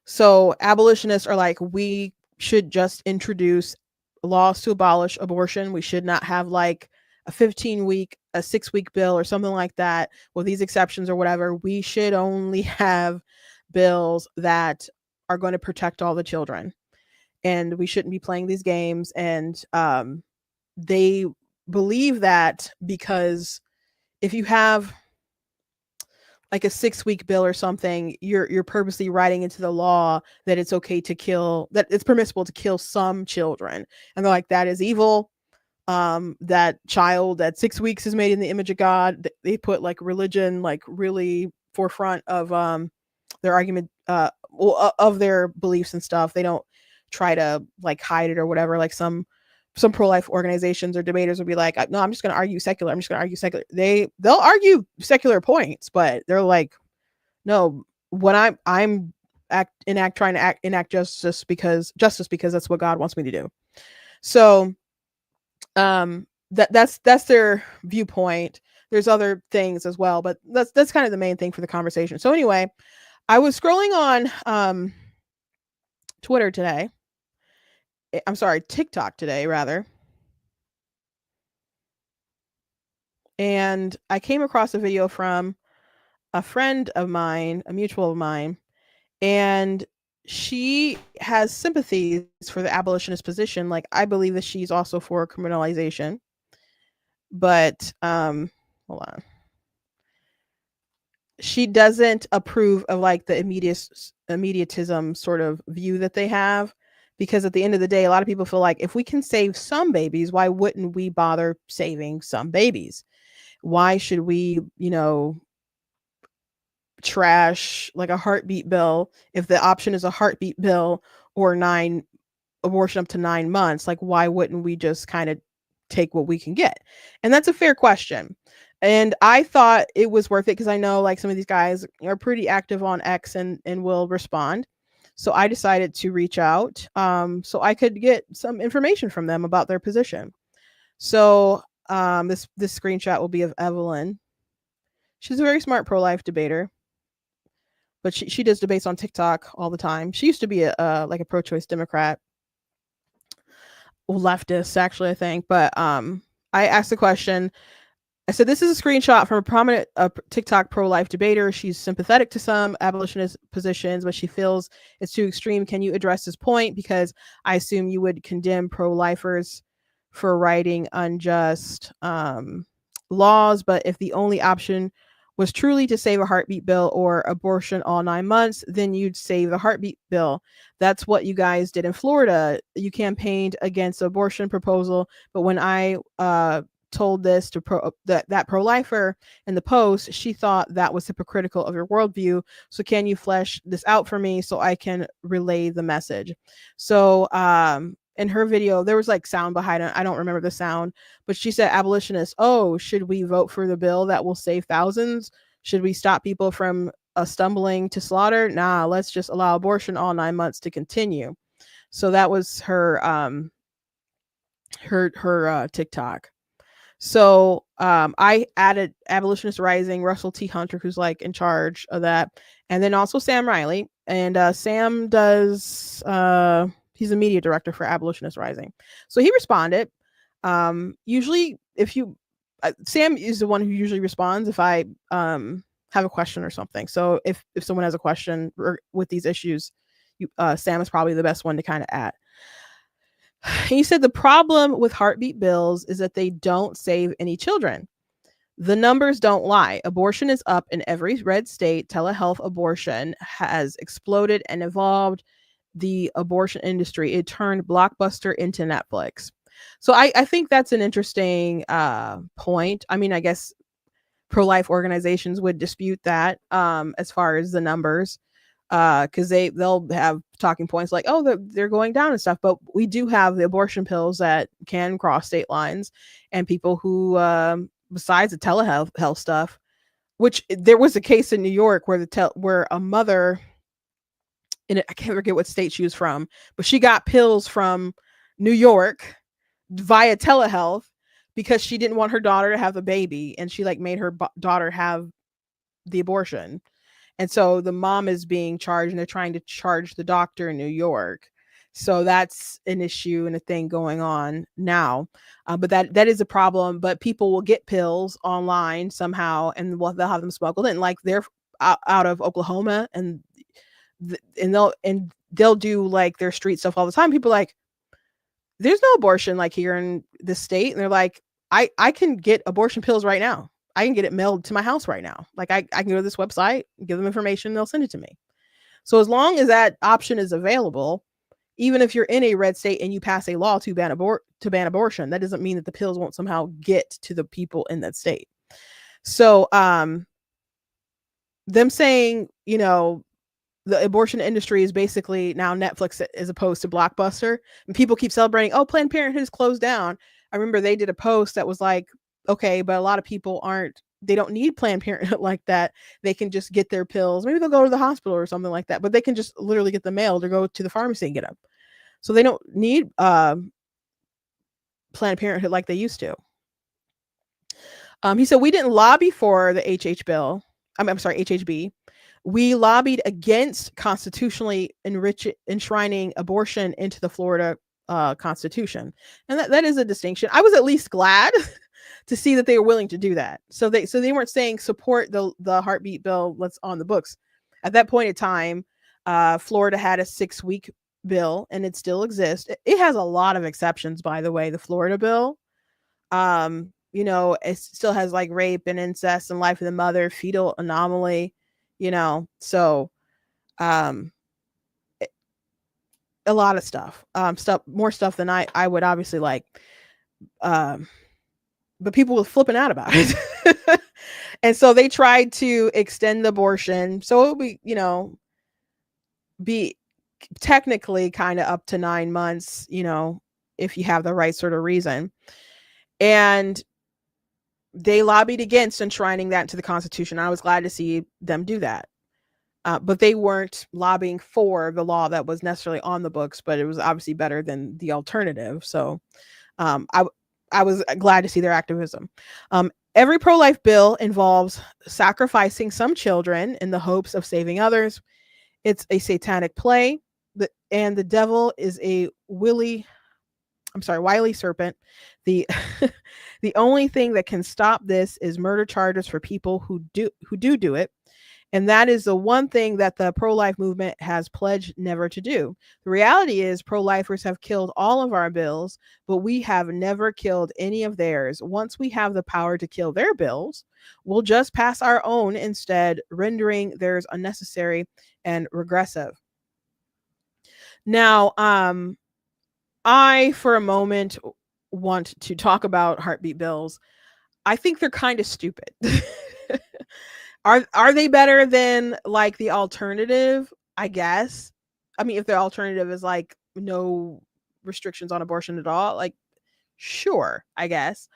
B: So abolitionists are like, we should just introduce laws to abolish abortion. We should not have like a 15-week, a 6-week bill or something like that with these exceptions or whatever. We should only have bills that are going to protect all the children, and we shouldn't be playing these games. And they believe that because if you have like a 6-week bill or something, you're purposely writing into the law that it's okay to kill, that it's permissible to kill some children. And they're like, that is evil. That child at 6 weeks is made in the image of God. They put like religion like really forefront of their argument, of their beliefs and stuff. They don't try to like hide it or whatever. Like some pro-life organizations or debaters will be like, no, I'm just going to argue secular. I'm just going to argue secular. They'll argue secular points, but they're like, no, when I'm trying to enact justice because that's what God wants me to do. So that's their viewpoint. There's other things as well, but that's kind of the main thing for the conversation. So anyway, I was scrolling on Twitter today. I'm sorry, TikTok today, rather. And I came across a video from a friend of mine, a mutual of mine, and she has sympathies for the abolitionist position. Like, I believe that she's also for criminalization. But hold on. She doesn't approve of like the immediatism sort of view that they have, Because at the end of the day, a lot of people feel like if we can save some babies, why wouldn't we bother saving some babies? Why should we, trash like a heartbeat bill if the option is a heartbeat bill or abortion up to 9 months? Like, why wouldn't we just kind of take what we can get? And that's a fair question. And I thought it was worth it because I know like some of these guys are pretty active on X and will respond. So I decided to reach out so I could get some information from them about their position. So this screenshot will be of Evelyn. She's a very smart pro-life debater, but she does debates on TikTok all the time. She used to be like a pro-choice Democrat, leftist actually, I think. But I asked the question. I said, this is a screenshot from a prominent TikTok pro-life debater. She's sympathetic to some abolitionist positions, but she feels it's too extreme. Can you address this point? Because I assume you would condemn pro-lifers for writing unjust laws. But if the only option was truly to save a heartbeat bill or abortion all 9 months, then you'd save the heartbeat bill. That's what you guys did in Florida. You campaigned against the abortion proposal. But when I told this to that pro-lifer in the post, she thought that was hypocritical of your worldview. So can you flesh this out for me so I can relay the message? So in her video, there was like sound behind it. I don't remember the sound, but she said, abolitionists, oh, should we vote for the bill that will save thousands? Should we stop people from stumbling to slaughter? Nah, let's just allow abortion all 9 months to continue. So that was her TikTok. So I added Abolitionist Rising, Russell T. Hunter, who's like in charge of that, and then also Sam Riley. And Sam does he's a media director for Abolitionist Rising. So he responded. Usually, if you Sam is the one who usually responds if I have a question or something. So if someone has a question with these issues, Sam is probably the best one to kind of add. He said the problem with heartbeat bills is that they don't save any children. The numbers don't lie. Abortion is up in every red state. Telehealth abortion has exploded and evolved the abortion industry. It turned Blockbuster into Netflix. So I think that's an interesting point. I mean, I guess pro-life organizations would dispute that as far as the numbers. Because they'll have talking points like, oh, they're going down and stuff. But we do have the abortion pills that can cross state lines, and people who, besides the telehealth stuff, which there was a case in New York where a mother, I can't forget what state she was from, but she got pills from New York via telehealth because she didn't want her daughter to have the baby, and she like made her daughter have the abortion. And so the mom is being charged, and they're trying to charge the doctor in New York. So that's an issue and a thing going on now. But that is a problem. But people will get pills online somehow, and they'll have them smuggled in. Like they're out of Oklahoma, and they'll do like their street stuff all the time. People are like, there's no abortion like here in this state, and they're like, I can get abortion pills right now. I can get it mailed to my house right now. Like I can go to this website, give them information, they'll send it to me. So as long as that option is available, even if you're in a red state and you pass a law to ban abortion, that doesn't mean that the pills won't somehow get to the people in that state. So them saying, the abortion industry is basically now Netflix as opposed to Blockbuster, and people keep celebrating, oh, Planned Parenthood is closed down. I remember they did a post that was like, okay, but a lot of people they don't need Planned Parenthood like that. They can just get their pills. Maybe they'll go to the hospital or something like that, but they can just literally get them mailed or go to the pharmacy and get them. So they don't need Planned Parenthood like they used to. He said, we didn't lobby for the HHB. We lobbied against constitutionally enshrining abortion into the Florida Constitution. And that is a distinction. I was at least glad to see that they were willing to do that. So they weren't saying support the heartbeat bill that's on the books. At that point in time, Florida had a 6-week bill, and it still exists. It has a lot of exceptions, by the way, the Florida bill. It still has like rape and incest and life of the mother, fetal anomaly, so a lot of stuff, more stuff than I would obviously like. But people were flipping out about it. And so they tried to extend the abortion. So it would be, be technically kind of up to 9 months, if you have the right sort of reason. And they lobbied against enshrining that into the Constitution. I was glad to see them do that. But they weren't lobbying for the law that was necessarily on the books, but it was obviously better than the alternative. So I was glad to see their activism. Every pro-life bill involves sacrificing some children in the hopes of saving others. It's a satanic play, and the devil is a wily serpent. The the only thing that can stop this is murder charges for people who do it. And that is the one thing that the pro-life movement has pledged never to do. The reality is pro-lifers have killed all of our bills, but we have never killed any of theirs. Once we have the power to kill their bills, we'll just pass our own instead, rendering theirs unnecessary and regressive. Now, I, for a moment, want to talk about heartbeat bills. I think they're kind of stupid. Are they better than like the alternative? I guess. I mean, if the alternative is like no restrictions on abortion at all, like sure, I guess.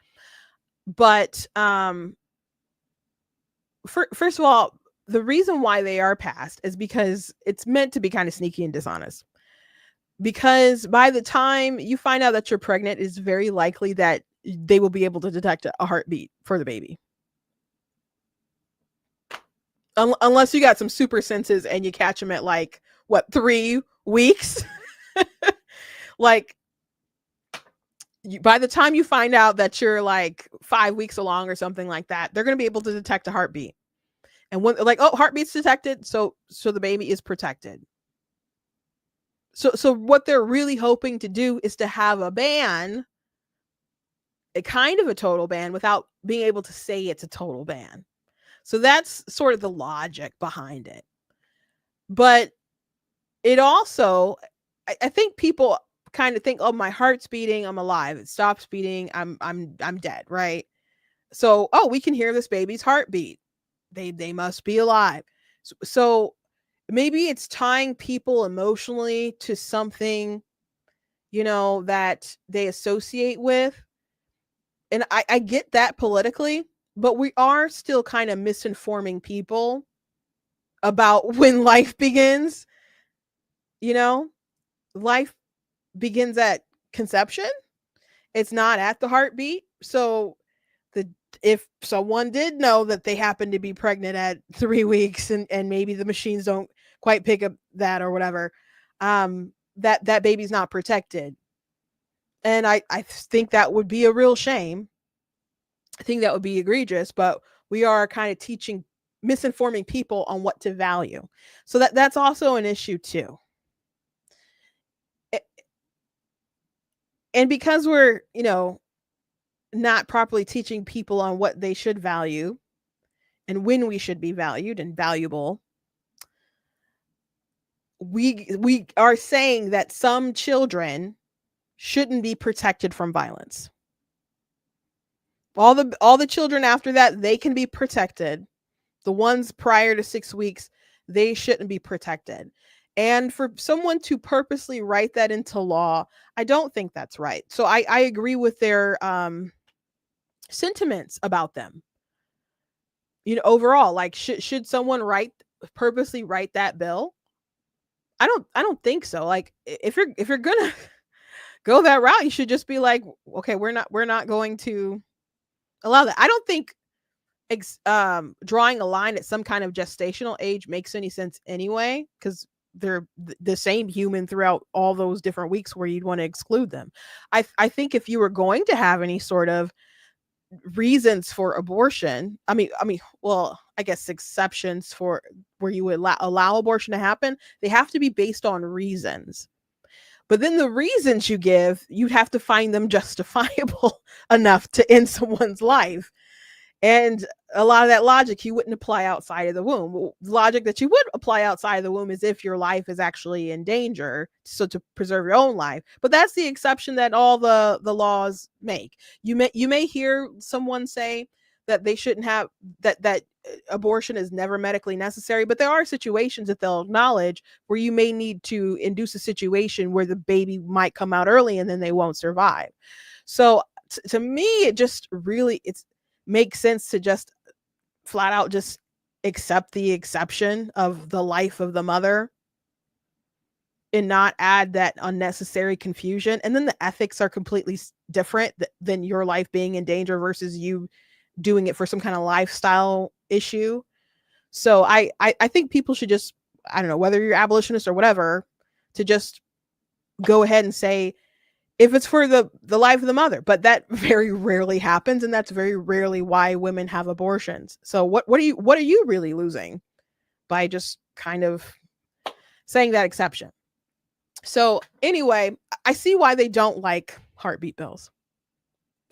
B: But first of all, the reason why they are passed is because it's meant to be kind of sneaky and dishonest. Because by the time you find out that you're pregnant, it's very likely that they will be able to detect a heartbeat for the baby. Unless you got some super senses and you catch them at like, 3 weeks? Like, by the time you find out that you're like 5 weeks along or something like that, they're going to be able to detect a heartbeat. And when like, oh, heartbeat's detected, so the baby is protected. So what they're really hoping to do is to have a ban, a kind of a total ban, without being able to say it's a total ban. So that's sort of the logic behind it. But it also, I think people kind of think, oh, my heart's beating, I'm alive. It stops beating, I'm dead, right? So, oh, we can hear this baby's heartbeat. They must be alive. So maybe it's tying people emotionally to something, that they associate with. And I get that politically, but we are still kind of misinforming people about when life begins. Life begins at conception. It's not at the heartbeat. So if someone did know that they happen to be pregnant at 3 weeks and maybe the machines don't quite pick up that or whatever, that baby's not protected. And I think that would be a real shame. I think that would be egregious, but we are kind of misinforming people on what to value. So that's also an issue too. And because we're, not properly teaching people on what they should value and when we should be valued and valuable, we are saying that some children shouldn't be protected from violence. All the children after that, they can be protected. The ones prior to 6 weeks, they shouldn't be protected. And for someone to purposely write that into law, I don't think that's right. So I agree with their sentiments about them. Overall, like should someone purposely write that bill? I don't think so. Like if you're gonna go that route, you should just be like, okay, we're not going to allow that. I don't think drawing a line at some kind of gestational age makes any sense anyway, because they're the same human throughout all those different weeks where you'd want to exclude them. I think if you were going to have any sort of reasons for abortion, well, I guess exceptions for where you would allow abortion to happen, they have to be based on reasons. But then the reasons you give, you'd have to find them justifiable enough to end someone's life. And a lot of that logic you wouldn't apply outside of the womb. Logic that you would apply outside of the womb is if your life is actually in danger, so to preserve your own life. But that's the exception that all the laws make. You may hear someone say that they shouldn't have that abortion is never medically necessary, but there are situations that they'll acknowledge where you may need to induce a situation where the baby might come out early and then they won't survive. So to me, it just really makes sense to just flat out just accept the exception of the life of the mother and not add that unnecessary confusion. And then the ethics are completely different than your life being in danger versus you doing it for some kind of lifestyle issue. So I think people should just, I don't know, whether you're abolitionist or whatever, to just go ahead and say, if it's for the life of the mother, but that very rarely happens, and that's very rarely why women have abortions. So what are you really losing by just kind of saying that exception? So anyway, I see why they don't like heartbeat bills.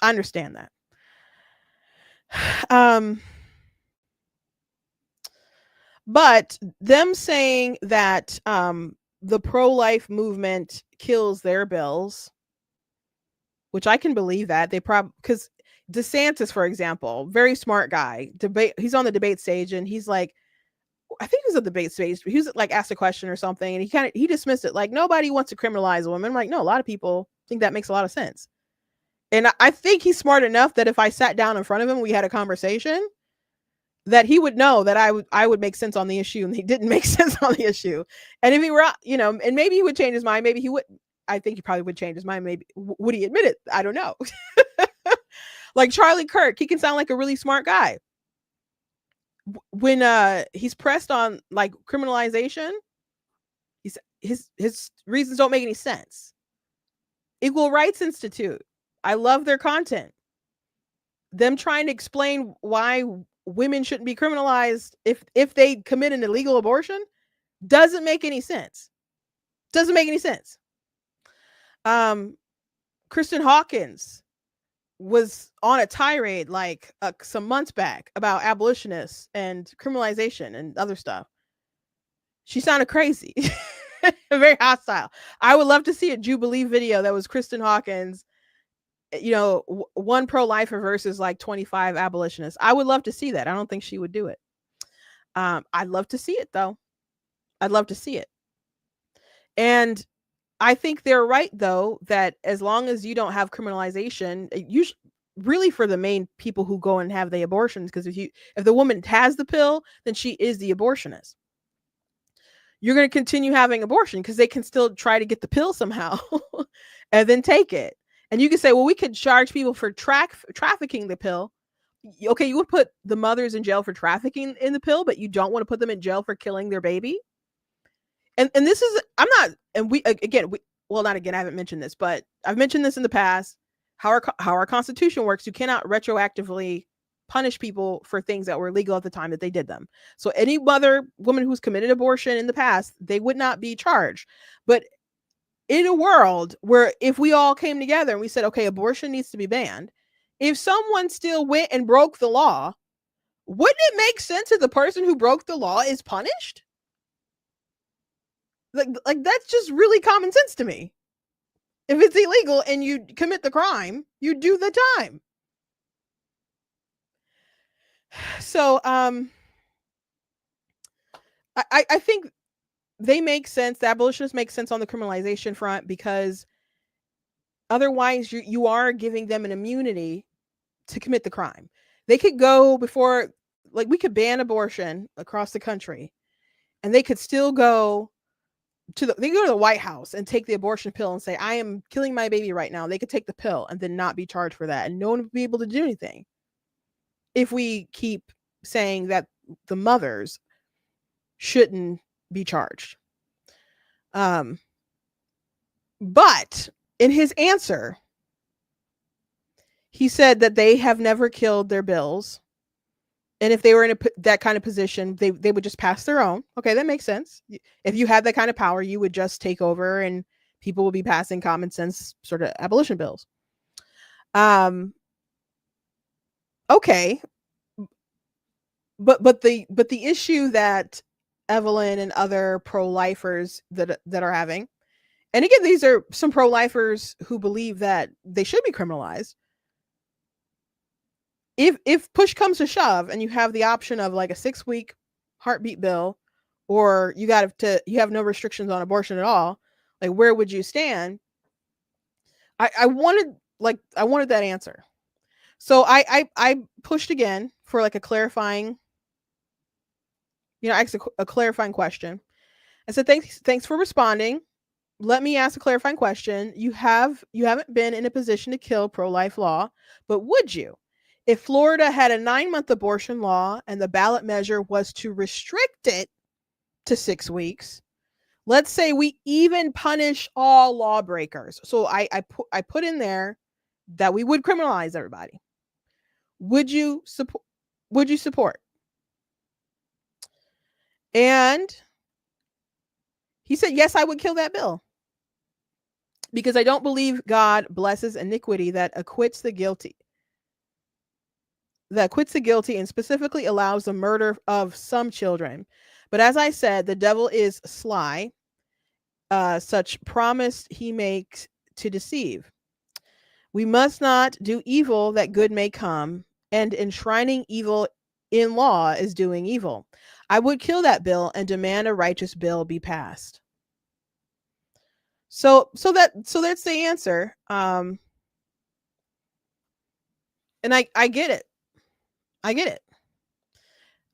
B: I understand that. But them saying that the pro-life movement kills their bills, which I can believe that they probably, because DeSantis, for example, very smart guy, he's on the debate stage and he's like, I think he was at the debate stage, he was like asked a question or something and he dismissed it like nobody wants to criminalize a woman. I'm like, no, a lot of people think that makes a lot of sense. And I think he's smart enough that if I sat down in front of him, we had a conversation, that he would know that I would make sense on the issue and he didn't make sense on the issue. And if he were, and maybe he would change his mind, maybe he wouldn't. I think he probably would change his mind. Maybe would he admit it? I don't know. Like Charlie Kirk, he can sound like a really smart guy. When he's pressed on like criminalization, his reasons don't make any sense. Equal Rights Institute, I love their content. Them trying to explain why women shouldn't be criminalized if they commit an illegal abortion doesn't make any sense. Doesn't make any sense. Kristen Hawkins was on a tirade like some months back about abolitionists and criminalization and other stuff. She sounded crazy. Very hostile. I would love to see a Jubilee video that was Kristen Hawkins, one pro-lifer versus like 25 abolitionists. I would love to see that. I don't think she would do it. I'd love to see it though. I'd love to see it. And I think they're right though, that as long as you don't have criminalization, really for the main people who go and have the abortions, because if the woman has the pill, then she is the abortionist. You're going to continue having abortion because they can still try to get the pill somehow and then take it. And you can say, well, we could charge people for trafficking the pill. Okay, you would put the mothers in jail for trafficking in the pill, but you don't want to put them in jail for killing their baby. And this is, I'm not, and not again, I haven't mentioned this, but I've mentioned this in the past, how our Constitution works. You cannot retroactively punish people for things that were legal at the time that they did them. So any woman who's committed abortion in the past, they would not be charged. But in a world where if we all came together and we said, okay, abortion needs to be banned, if someone still went and broke the law, wouldn't it make sense that the person who broke the law is punished? Like that's just really common sense to me. If it's illegal and you commit the crime, you do the time. So I think they make sense. The abolitionists make sense on the criminalization front, because otherwise you are giving them an immunity to commit the crime. They could go before, like we could ban abortion across the country and they could still go to the White House and take the abortion pill and say, I am killing my baby right now. They could take the pill and then not be charged for that. And no one would be able to do anything if we keep saying that the mothers shouldn't be charged. But in his answer, he said that they have never killed their bills. And if they were in that kind of position, they would just pass their own. Okay, that makes sense. If you had that kind of power, you would just take over and people would be passing common sense sort of abolition bills. Okay. but the issue that Evelyn and other pro-lifers that are having, and again, these are some pro-lifers who believe that they should be criminalized. If push comes to shove and you have the option of like a 6-week heartbeat bill, or you have no restrictions on abortion at all, like where would you stand? I wanted that answer. So I pushed again for like a clarifying, I asked a clarifying question. I said, thanks for responding. Let me ask a clarifying question. You haven't been in a position to kill pro-life law, but would you? If Florida had a 9-month abortion law and the ballot measure was to restrict it to 6 weeks, let's say we even punish all lawbreakers. So I put in there that we would criminalize everybody. Would you support? And he said, yes, I would kill that bill, because I don't believe God blesses iniquity that acquits the guilty. And specifically allows the murder of some children. But as I said, the devil is sly. Such promise he makes to deceive. We must not do evil that good may come, and enshrining evil in law is doing evil. I would kill that bill and demand a righteous bill be passed. So that's the answer. And I get it.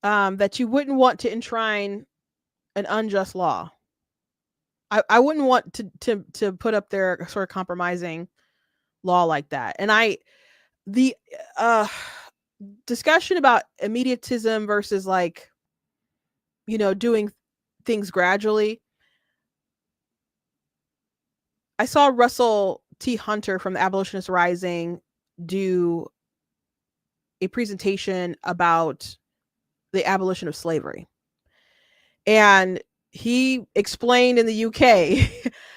B: That you wouldn't want to enshrine an unjust law. I wouldn't want to put up their sort of compromising law like that. And the discussion about immediatism versus like, doing things gradually. I saw Russell T. Hunter from the Abolitionist Rising do a presentation about the abolition of slavery. And he explained in the UK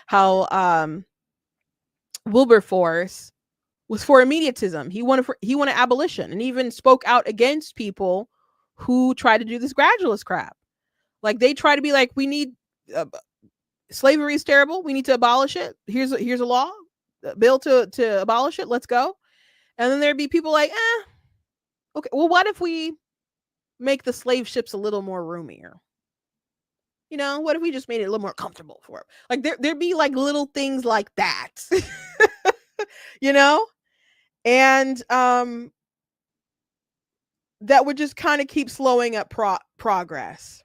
B: how Wilberforce was for immediatism. He wanted abolition, and even spoke out against people who tried to do this gradualist crap. Like they try to be like, we need slavery is terrible. We need to abolish it. Here's a law, a bill to abolish it. Let's go. And then there'd be people like, okay, well, what if we make the slave ships a little more roomier? What if we just made it a little more comfortable for them? Like there'd be like little things like that, and that would just kind of keep slowing up progress.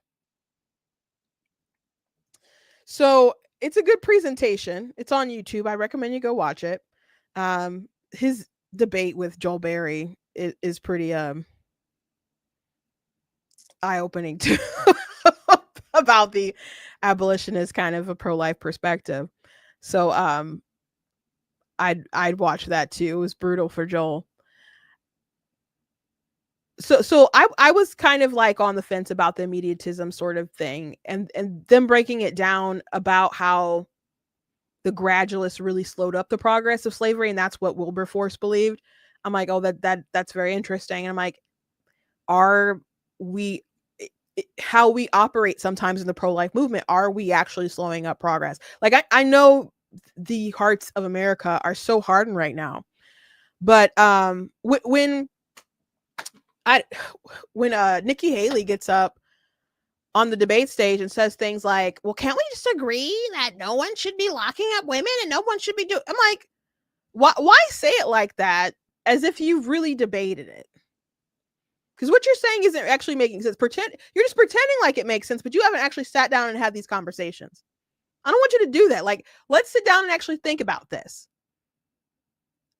B: So it's a good presentation. It's on YouTube. I recommend you go watch it. His debate with Joel Berry is pretty eye-opening too, about the abolitionist kind of a pro-life perspective. So I'd watch that too. It was brutal for Joel. So I was kind of like on the fence about the immediatism sort of thing, and them breaking it down about how the gradualists really slowed up the progress of slavery, and that's what Wilberforce believed. I'm like, oh, that's very interesting. And I'm like, are we, how we operate sometimes in the pro-life movement, are we actually slowing up progress? Like I know the hearts of America are so hardened right now, but when Nikki Haley gets up on the debate stage and says things like, well, can't we just agree that no one should be locking up women and no one should be doing, I'm like, why say it like that as if you've really debated it? Because what you're saying isn't actually making sense. You're just pretending like it makes sense, but you haven't actually sat down and had these conversations. I don't want you to do that. Like, let's sit down and actually think about this.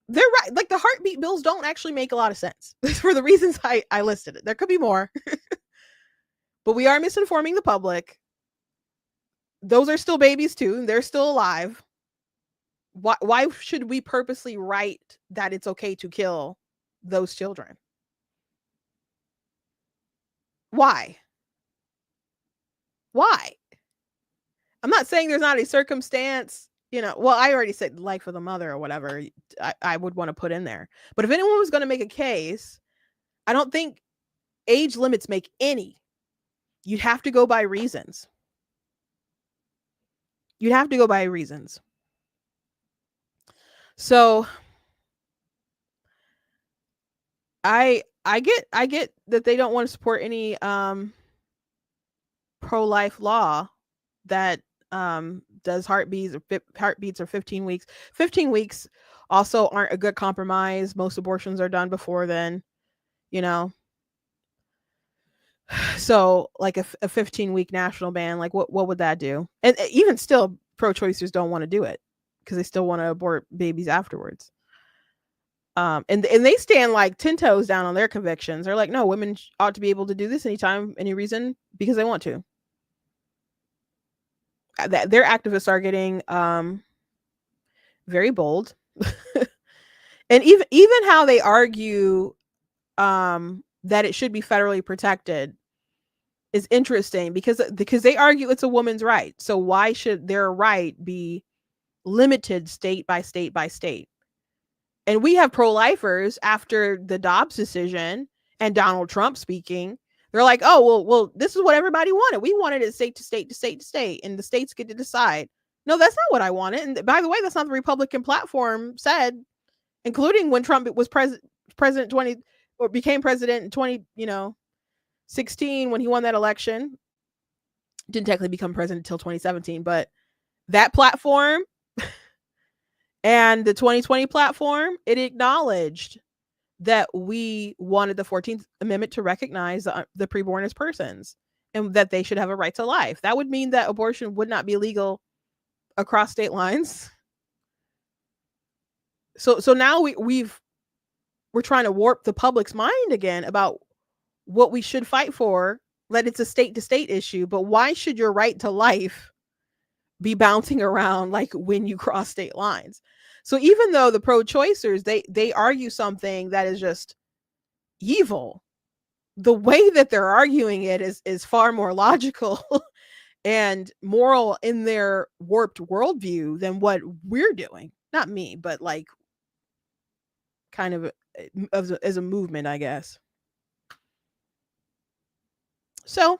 B: They're right. Like the heartbeat bills don't actually make a lot of sense for the reasons I listed it. There could be more, but we are misinforming the public. Those are still babies too. They're still alive. Why should we purposely write that it's okay to kill those children? Why? I'm not saying there's not a circumstance, well, I already said life of the mother or whatever I would want to put in there. But if anyone was going to make a case, I don't think age limits make any. You'd have to go by reasons. You'd have to go by reasons. So I get that they don't want to support any pro-life law that does heartbeats or 15 weeks. 15 weeks also aren't a good compromise. Most abortions are done before then, you know. So like a 15-week national ban, like what would that do? And even still, pro-choicers don't want to do it because they still want to abort babies afterwards. And they stand like 10 toes down on their convictions. They're like, no, women ought to be able to do this anytime, any reason, because they want to. Their activists are getting very bold. And even how they argue that it should be federally protected is interesting because they argue it's a woman's right. So why should their right be limited state by state by state? And we have pro-lifers after the Dobbs decision and Donald Trump speaking. They're like, oh, well, this is what everybody wanted. We wanted it state to state to state to state, and the states get to decide. No, that's not what I wanted. And by the way, that's not the Republican platform said, including when Trump was president 20 or became president in 2016 when he won that election. Didn't technically become president until 2017, but that platform and the 2020 platform, it acknowledged that we wanted the 14th Amendment to recognize the preborn as persons and that they should have a right to life. That would mean that abortion would not be legal across state lines. So now we're trying to warp the public's mind again about what we should fight for, that it's a state to state issue, but why should your right to life be bouncing around like when you cross state lines? So even though the pro-choicers, they argue something that is just evil, the way that they're arguing it is far more logical and moral in their warped worldview than what we're doing. Not me, but like kind of as a movement, I guess. So,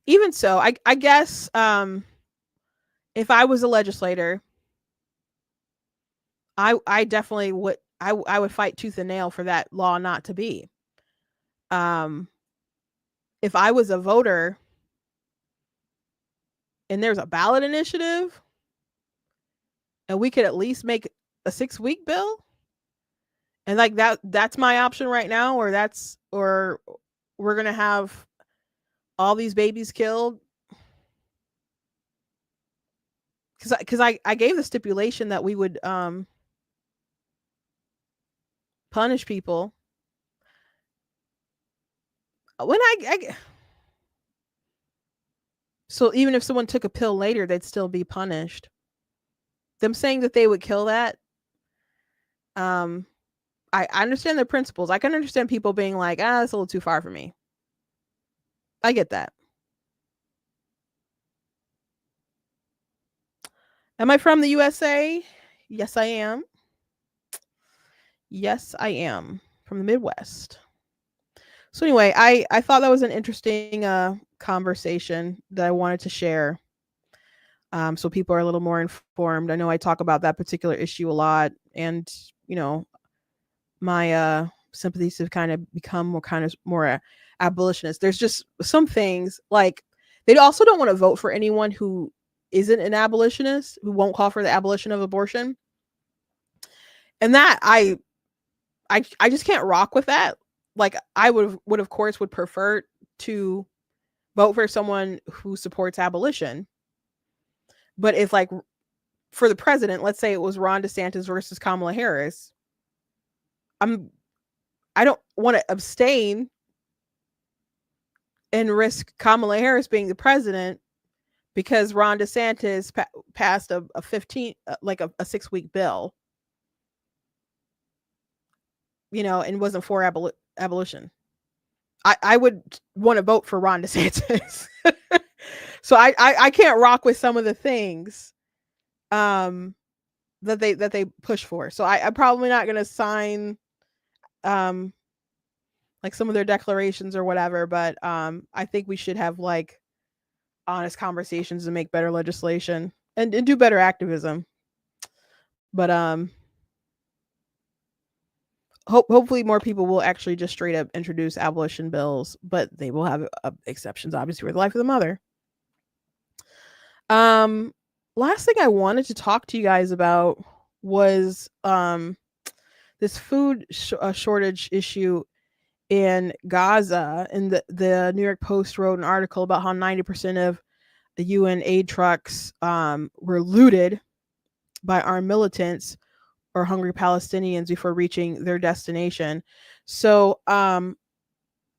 B: even so, I guess if I was a legislator, I definitely would I would fight tooth and nail for that law not to be. If I was a voter and there's a ballot initiative and we could at least make a 6-week bill, and like that's my option right now, or we're gonna have all these babies killed. Because I gave the stipulation that we would punish people when so even if someone took a pill later, they'd still be punished. Them saying that they would kill that, I understand their principles. I can understand people being like, that's a little too far for me. I get that. Am I from the USA? Yes, I am. Yes, I am from the Midwest. So anyway, I thought that was an interesting conversation that I wanted to share. So people are a little more informed. I know I talk about that particular issue a lot, and my sympathies have kind of become more abolitionist. There's just some things like they also don't want to vote for anyone who isn't an abolitionist, who won't call for the abolition of abortion. And that I just can't rock with that. Like I would of course would prefer to vote for someone who supports abolition. But if like for the president, let's say it was Ron DeSantis versus Kamala Harris, I don't want to abstain and risk Kamala Harris being the president because Ron DeSantis passed a 6-week bill, and wasn't for abolition. I would want to vote for Ron DeSantis. So I can't rock with some of the things. that they push for. So I'm probably not going to sign like some of their declarations or whatever, but I think we should have like honest conversations and make better legislation and do better activism. But hopefully more people will actually just straight up introduce abolition bills, but they will have exceptions, obviously, for the life of the mother. Last thing I wanted to talk to you guys about was this food shortage issue in Gaza. And the New York Post wrote an article about how 90% of the UN aid trucks were looted by armed militants or hungry Palestinians before reaching their destination. So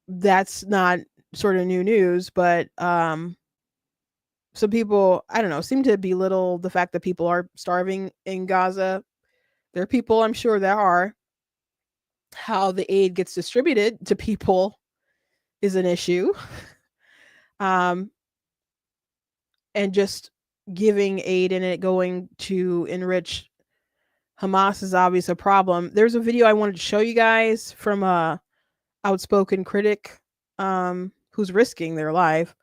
B: that's not sort of new news, but some people, I don't know, seem to belittle the fact that people are starving in Gaza. There are people, I'm sure there are. How the aid gets distributed to people is an issue. And just giving aid and it going to enrich Hamas is obviously a problem. There's a video I wanted to show you guys from a outspoken critic who's risking their life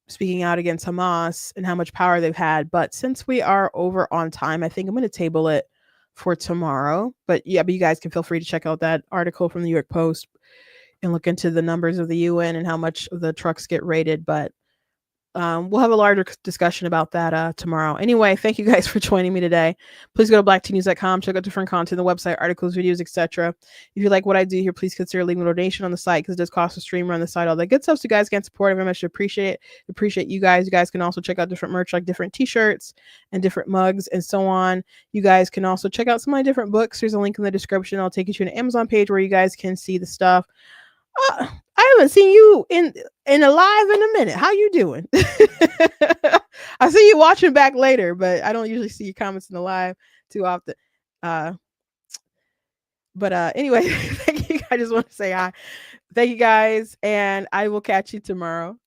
B: speaking out against Hamas and how much power they've had. But since we are over on time, I think I'm going to table it for tomorrow. But you guys can feel free to check out that article from the New York Post and look into the numbers of the UN and how much the trucks get raided. But we'll have a larger discussion about that tomorrow. Anyway, thank you guys for joining me today. Please go to blacktnews.com, check out different content, the website, articles, videos, etc. If you like what I do here, please consider leaving a donation on the site because it does cost a stream, run the site, all that good stuff. So you guys can support it. I very much appreciate it. Appreciate you guys. You guys can also check out different merch like different t-shirts and different mugs and so on. You guys can also check out some of my different books. There's a link in the description. I'll take you to an Amazon page where you guys can see the stuff. I haven't seen you in a live in a minute. How you doing? I see you watching back later, but I don't usually see your comments in the live too often. But anyway, thank you. I just want to say hi. Thank you guys, and I will catch you tomorrow.